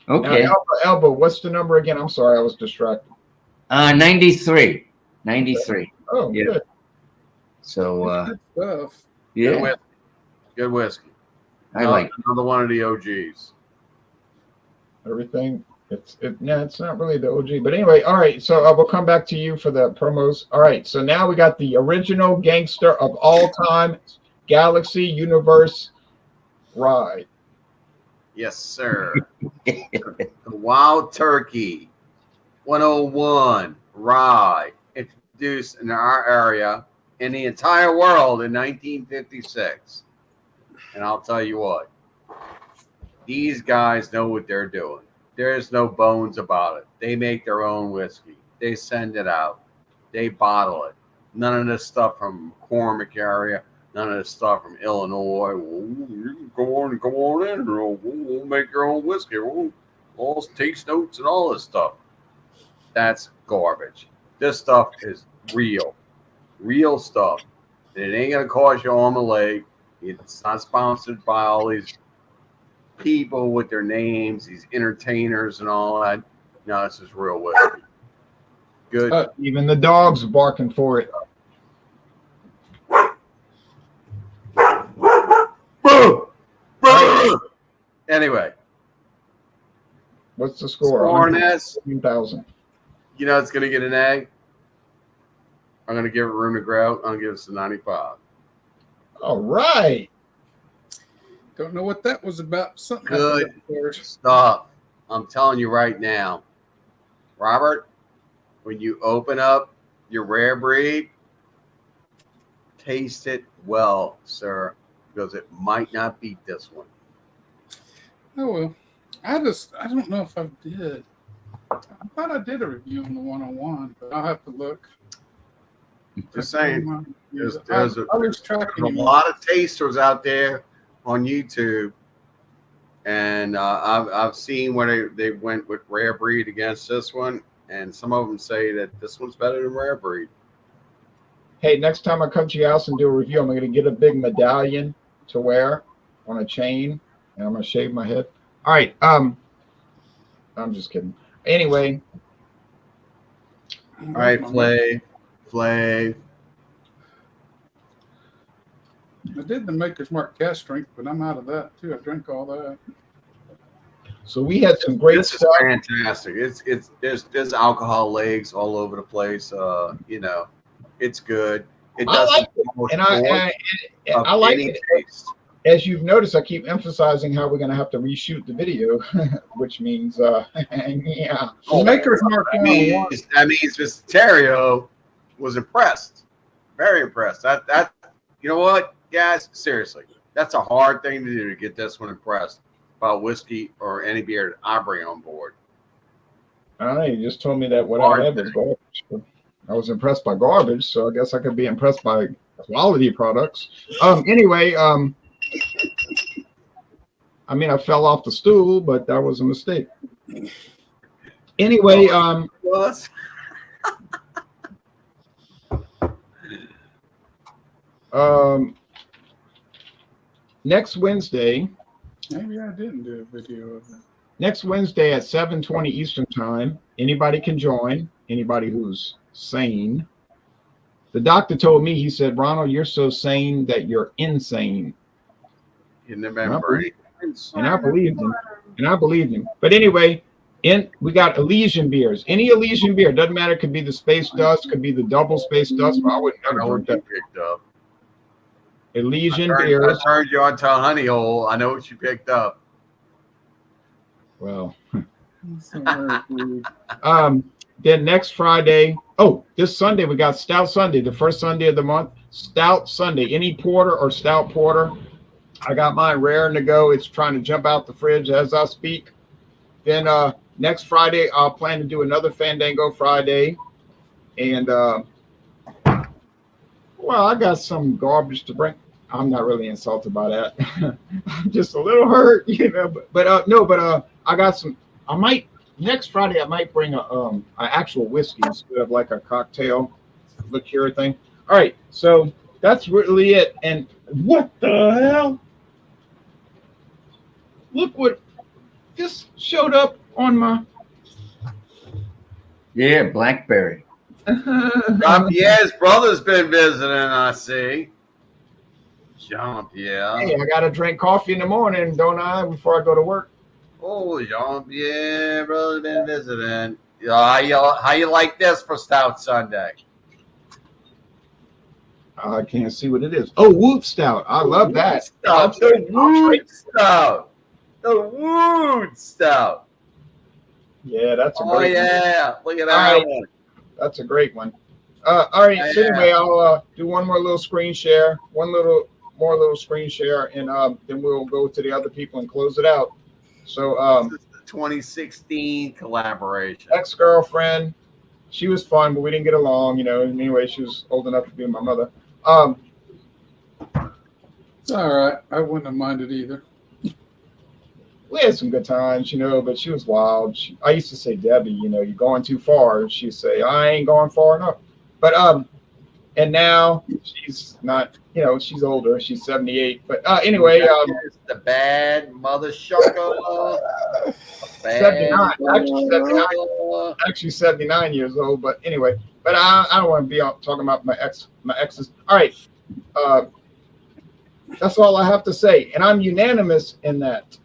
Okay. Now, Elbow, what's the number again? I'm sorry, I was distracted. 93. 93. Oh, yeah. Good. So good stuff. Yeah. Good whiskey. I like another one of the OGs. Everything. It's not really the OG, but anyway. All right, so we'll come back to you for the promos. All right, so now we got the original gangster of all time, Galaxy Universe Ride. Yes, sir. The Wild Turkey 101 rye introduced in our area in the entire world in 1956. And I'll tell you what, these guys know what they're doing. There's no bones about it. They make their own whiskey. They send it out. They bottle it. None of this stuff from McCormick area. None of this stuff from Illinois. Well, you can go on in. We'll make your own whiskey. All taste notes and all this stuff. That's garbage. This stuff is real stuff. It ain't gonna cost you an arm and a leg. It's not sponsored by all these people with their names, these entertainers and all that. No, this is real whiskey. Good. Even the dogs are barking for it. Anyway, What's the score? Score on this? 1,000. You know it's going to get an A. I'm going to give it room to grow. I'm going to give it a 95. All right. Don't know what that was about. Something Good happened upstairs. stuff. I'm telling you right now, Robert, when you open up your rare breed, taste it well, sir, because it might not beat this one. Oh well. I don't know if I did. I thought I did a review on the 101, but I'll have to look. Just saying. There's I was tracking a lot of tasters out there on YouTube, and I've seen where they went with rare breed against this one, and some of them say that this one's better than rare breed. Hey, next time I come to your house and do a review, I'm going to get a big medallion to wear on a chain, and I'm going to shave my head. All right. I'm just kidding. Anyway. All right, Flav. I did the Maker's Mark cast drink, but I'm out of that too. I drank all that. So we had some great This stuff. is fantastic. There's alcohol legs all over the place. It's good. It I doesn't like it. And I like it. taste. As you've noticed, I keep emphasizing how we're going to have to reshoot the video, which means, yeah. Maker's Mark That 101. means Mr. Terrio was impressed, very impressed. That you know what, guys? Seriously, that's a hard thing to do to get this one impressed about whiskey or any beer that I bring on board. I don't know. You just told me that what I had was garbage. I was impressed by garbage, so I guess I could be impressed by quality products. Anyway, I mean, I fell off the stool, but that was a mistake. Anyway, Was next Wednesday. Maybe I didn't do a video of it. Next Wednesday at 7:20 Eastern Time, anybody can join, anybody who's sane. The doctor told me, he said, Ronald, you're so sane that you're insane. in the membrane. And I believed him. But anyway, we got Elysian beers. Any Elysian beer, doesn't matter, could be the space dust, could be the double space dust, but I would never drink that. Picked up. Elysian I beers. turned you onto a honey hole. I know what you picked up. Well, So, then next Friday, this Sunday, we got Stout Sunday, the first Sunday of the month. Stout Sunday, any porter or stout porter. I got mine raring to go. It's trying to jump out the fridge as I speak. Then next Friday, I'll plan to do another Fandango Friday. And, well, I got some garbage to bring. I'm not really insulted by that. I'm just a little hurt, but I got some. Next Friday, I might bring an actual whiskey instead of like a cocktail liqueur thing. All right, so that's really it. And what the hell? Look what just showed up on my. Yeah, Blackberry. Jean-Pierre's brother's been visiting, I see. Jean-Pierre. Hey, I gotta drink coffee in the morning, don't I, before I go to work? Oh, Jean-Pierre, brother's been visiting. How you like this for Stout Sunday? I can't see what it is. Oh, Whoop Stout. I love that. Stout. The Wood Stout. Yeah, that's a Oh great one. yeah, look at All that right. one. That's a great one. All right. Yeah, So anyway, I'll do one more little screen share, one little screen share, and then we'll go to the other people and close it out. So This is the 2016 collaboration. ex-girlfriend, she was fun, but we didn't get along. Anyway, she was old enough to be my mother. It's all right. I wouldn't have minded either. We had some good times, but she was wild. I used to say, Debbie, you're going too far. She'd say, I ain't going far enough. But and now she's not, she's older. She's 78. But anyway, the bad mother shucker. 79. Actually 79 years old. But anyway, I don't want to be talking about my exes. All right. That's all I have to say. And I'm unanimous in that.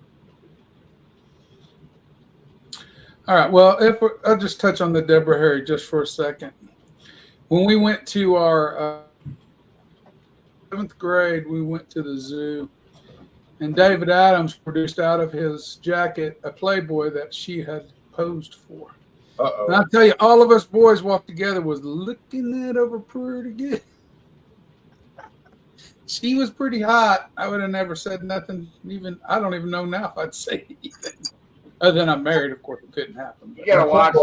All right. Well, I'll just touch on the Deborah Harry just for a second. When we went to our 7th grade, we went to the zoo, and David Adams produced out of his jacket a Playboy that she had posed for. And I'll tell you, all of us boys walked together was looking that over pretty good. She was pretty hot. I would have never said nothing. I don't even know now if I'd say anything. Other than I'm married, of course, it couldn't happen. You gotta watch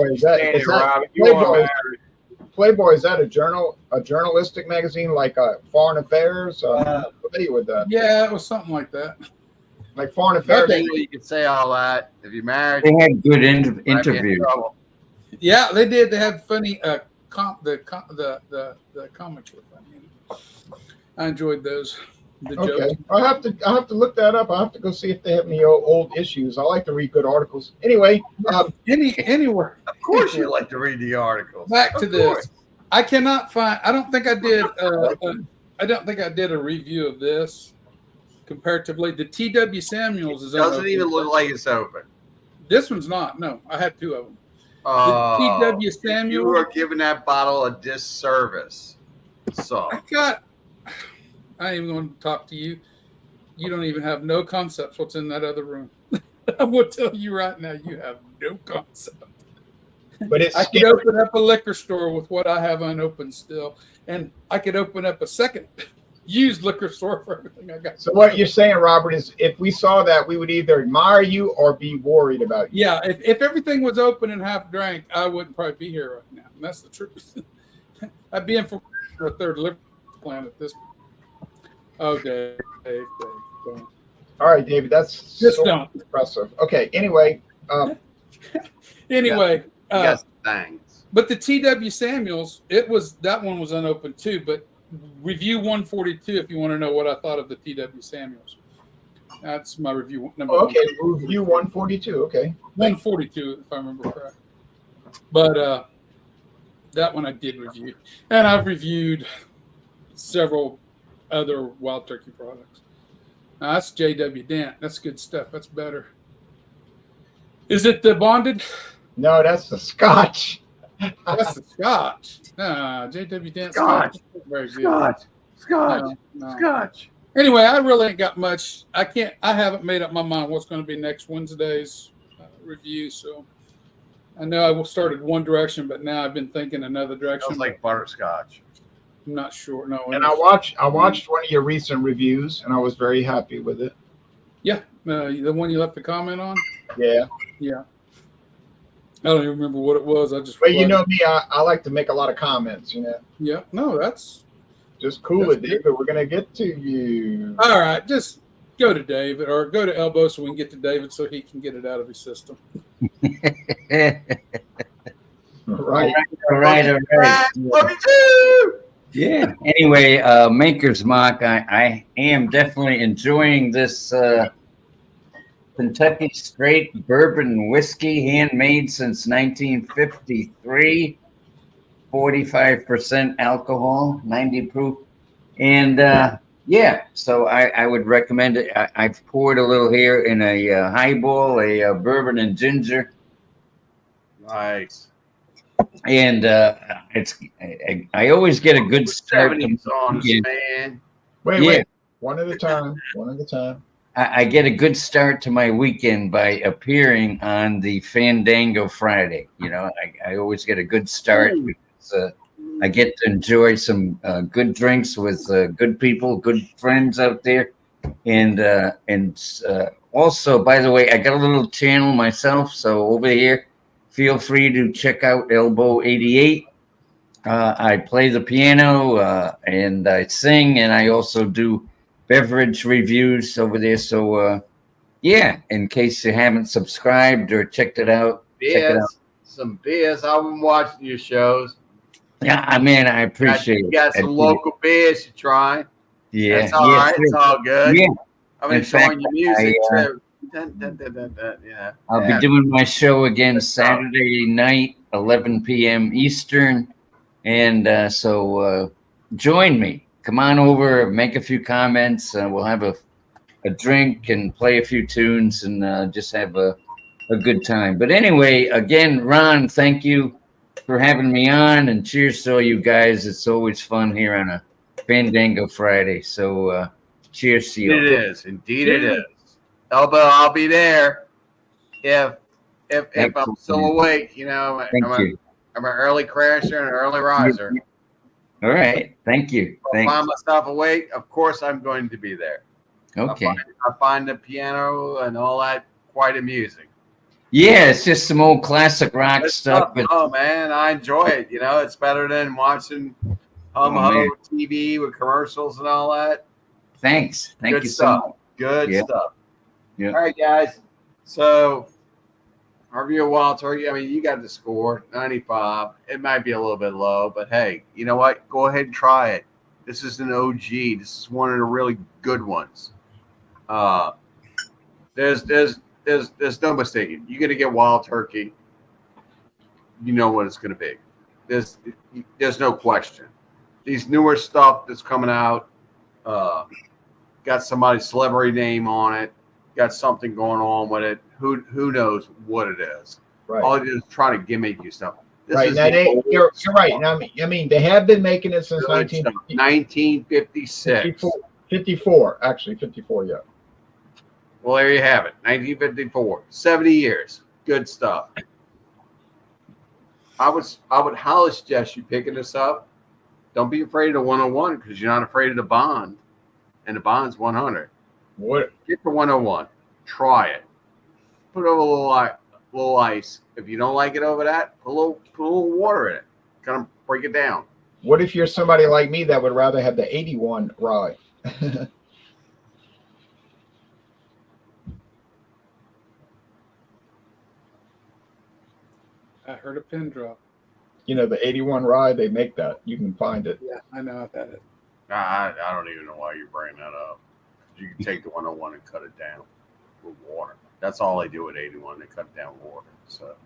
Playboy, is that a journalistic magazine like Foreign Affairs? Familiar with that? Yeah, it was something like that. Like Foreign Affairs. You can say all that if you're married. They had good interviews. Yeah, they did. They had funny the comics were funny. I enjoyed those. The Okay, jokes. I have to look that up. I have to go see if they have any old issues. I like to read good articles. Anyway, Anywhere. Of course, you like to read the articles. Back to Of course. this. I cannot find. I don't think I did. I don't think I did a review of this. Comparatively, the T.W. Samuels is Doesn't unopened. even look like it's open. This one's not. No, I had 2 of them. T.W. Samuels. You are giving that bottle a disservice. So I ain't even going to talk to you. You don't even have no concepts what's in that other room. I'm going to tell you right now, you have no concept. but it's I could open up a liquor store with what I have unopened still, and I could open up a second used liquor store for everything I got. So what you're saying, Robert, is if we saw that, we would either admire you or be worried about you. Yeah, if everything was open and half drank, I wouldn't probably be here right now. And that's the truth. I'd be in for a 3rd liver plan at this point. Oh, Dave. Don't. All right, David, that's Just so don't. impressive. Okay, anyway. Anyway. yes, thanks. But the T.W. Samuels, that one was unopened too, but review 142 if you want to know what I thought of the T.W. Samuels. That's my review number Okay, review 142. Okay. 142 if I remember correct. But that one I did review. And I've reviewed several other Wild Turkey products. Now, that's J.W. Dent. That's good stuff. That's better. Is it the bonded? No, that's the Scotch. That's the Scotch. J.W. Dent Scotch. Very good. Scotch. No. Scotch. Anyway, I really ain't got much. I haven't made up my mind what's going to be next Wednesday's review. So I know I started one direction, but now I've been thinking another direction. Smells like butterscotch. I'm not sure. No. And I watched one of your recent reviews, and I was very happy with it. Yeah, the one you left the comment on. Yeah. I don't even remember what it was. But you know me, I like to make a lot of comments. Yeah. No, that's just cool it, David. We're gonna get to you. all right. Just go to David or go to Elbow so we can get to David so he can get it out of his system. Right. All right. Look at you. Yeah. Anyway, Maker's Mark, I am definitely enjoying this Kentucky straight bourbon whiskey, handmade since 1953, 45% alcohol, 90 proof. And so I would recommend it. I've poured a little here in a highball, a bourbon and ginger. Nice. And I always get a good start. 70s on us, man. Wait. One at a time. I get a good start to my weekend by appearing on the Fandango Friday. You know, I always get a good start because I get to enjoy some good drinks with good people, good friends out there, and also, by the way, I got a little channel myself. So over here, feel free to check out Elbow 88. I play the piano and I sing, and I also do beverage reviews over there. So yeah, in case you haven't subscribed or checked it out, check it out. Some beers. I've been watching your shows. Yeah, I mean, I appreciate You got it. some local beers to try. Yeah, That's all right. It's all good. Yeah. I'm In enjoying fact, your music I, too. Yeah. I'll be doing my show again Saturday night, 11 p.m. Eastern. And so join me. Come on over, make a few comments. We'll have a drink and play a few tunes and just have a good time. But anyway, again, Ron, thank you for having me on, and cheers to all you guys. It's always fun here on a Fandango Friday. So cheers to you. It is. Indeed it is. Elbow, I'll be there if I'm still awake. You know, I'm an early crasher and an early riser. All right. Thank you. If I find myself awake, of course I'm going to be there. Okay. I find the piano and all that quite amusing. Yeah, it's just some old classic rock stuff. But oh man, I enjoy it. You know, it's better than watching TV with commercials and all that. Thanks. Thank you stuff. so much. Good stuff. Yeah. All right, guys. So our view of Wild Turkey, I mean, you got the score, 95. It might be a little bit low, but hey, you know what? Go ahead and try it. This is an OG. This is one of the really good ones. There's no mistaking. You're gonna get Wild Turkey. You know what it's gonna be. There's no question. These newer stuff that's coming out, got somebody's celebrity name on it, got something going on with it. Who knows what it is? Right. All it is trying to gimmick you stuff. This right. is Now you're right. Now, I mean, they have been making it since 1956. 54, actually, 54, yeah. Well, there you have it. 1954. 70 years. Good stuff. I would highly suggest you picking this up. Don't be afraid of the 101 because you're not afraid of the bond. And the bond's 100. What? Get the 101. Try it. Put over a little ice. If you don't like it over that, put a little water in it. Kind of break it down. What if you're somebody like me that would rather have the 81 rye? I heard a pin drop. You know, the 81 rye, they make that. You can find it. Yeah, I know I've had it. I don't even know why you're bringing that up. You can take the 101 and cut it down with water. That's all they do with 81. They cut it down with water. So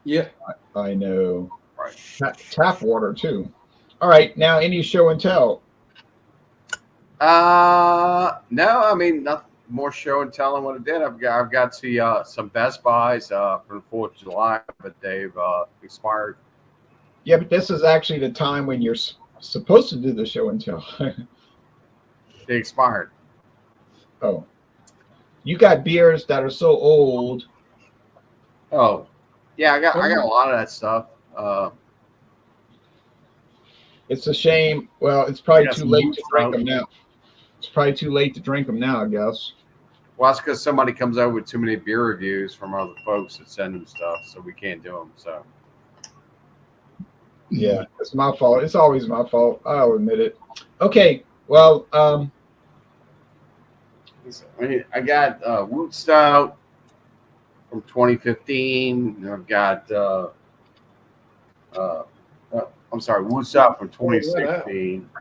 yeah, I know. Right. Tap water too. All right, now any show and tell? No, I mean nothing more show and tell than what it did. I've got to some Best Buys for the 4th of July, but they've expired. Yeah, but this is actually the time when you're supposed to do the show and tell. They expired. Oh, you got beers that are so old. Oh, yeah, I got a lot of that stuff. It's a shame. Well, it's probably too late to drink them now. It's probably too late to drink them now, I guess. Well, that's because somebody comes out with too many beer reviews from other folks that send them stuff, so we can't do them. So yeah, it's my fault. It's always my fault. I'll admit it. Okay, well, I got Woot Stout from 2015. I've got I'm sorry, Woot Stout from 2016. I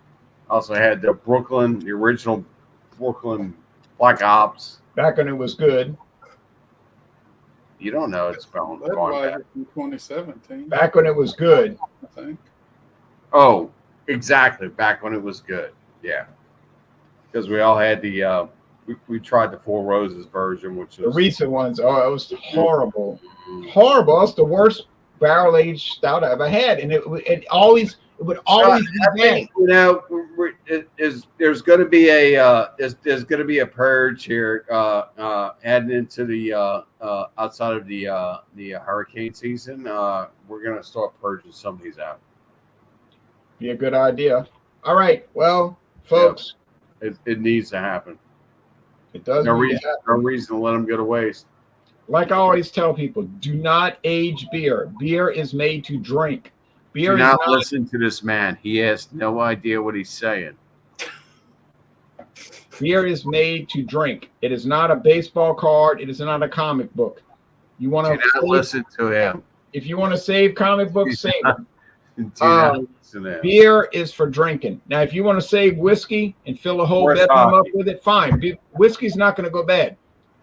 also had the original Brooklyn Black Ops. back when it was good. You don't know it's gone back. Budweiser from 2017. Back when it was good. I think. Oh, exactly. Back when it was good. Yeah. Because we all had the we tried the Four Roses version, which was The recent ones. Oh, it was horrible. Horrible. It's the worst barrel aged stout I ever had, and it would always be bad. You know, there's going to be a there's going to be a purge here heading into the outside of the hurricane season. We're going to start purging some of these out. Be a good idea. All right. Well, folks, it needs to happen. it does. No need to reason, happen. no reason to let them go to waste. Like I always tell people, do not age beer. Beer is made to drink. Beer Do is not not. listen to this man. He has no idea what he's saying. Beer is made to drink. It is not a baseball card. It is not a comic book. You want Do not to listen to him. if you want to save comic books, save them. Do not listen to him. Beer is for drinking. Now, if you want to save whiskey and fill a whole Horse bedroom up hockey. with it, fine. Whiskey's not going to go bad.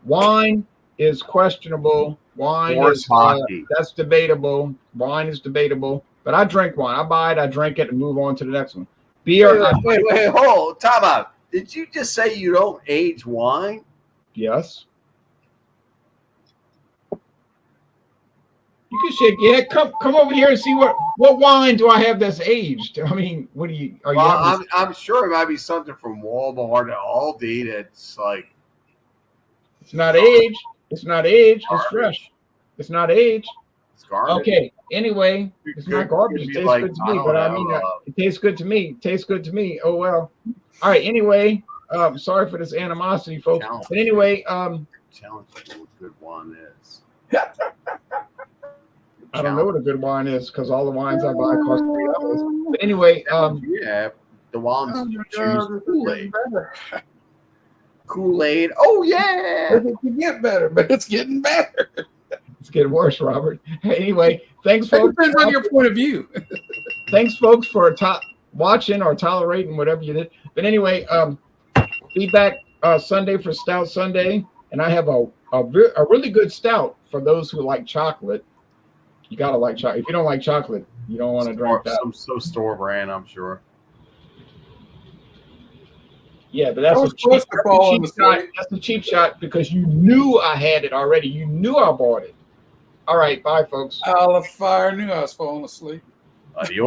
Wine is questionable. Wine Horse is hockey. that's debatable. Wine is debatable. But I drink wine. I buy it, I drink it, and move on to the next one. Beer, Wait, hold. Time out. Did you just say you don't age wine? yes. You can shake your head. Come over here and see what wine do I have that's aged. I mean, what do you? Are you? Well, I'm sure it might be something from Walmart or Aldi that's like. It's not aged. It's not aged. It's fresh. It's not aged. It's garbage. Okay. Anyway, it's not garbage. It Could be tastes like, good to I me, don't but I know, mean, it tastes good to me. It tastes good to me. Oh well. All right. Anyway, sorry for this animosity, folks. Challenge. But anyway, Challenge you what good wine is. I don't know what a good wine is because all the wines I buy cost $3. But anyway, Yeah, the ones Oh my choose God, this is Kool-Aid. getting better. Kool-Aid. Oh yeah. It can get better, but it's getting better. it's getting worse, Robert. Anyway, thanks, It folks. depends on your point of view. Thanks, folks, for watching or tolerating whatever you did. But anyway, be back Sunday for Stout Sunday, and I have a really good stout for those who like chocolate. You gotta like chocolate. If you don't like chocolate, you don't want to drink that. Some store brand, I'm sure. Yeah, but that's I a was cheap, supposed to fall on the shot. slate. That's a cheap shot because you knew I had it already. You knew I bought it. All right, bye, folks. Olive fire knew I was falling asleep. Adios.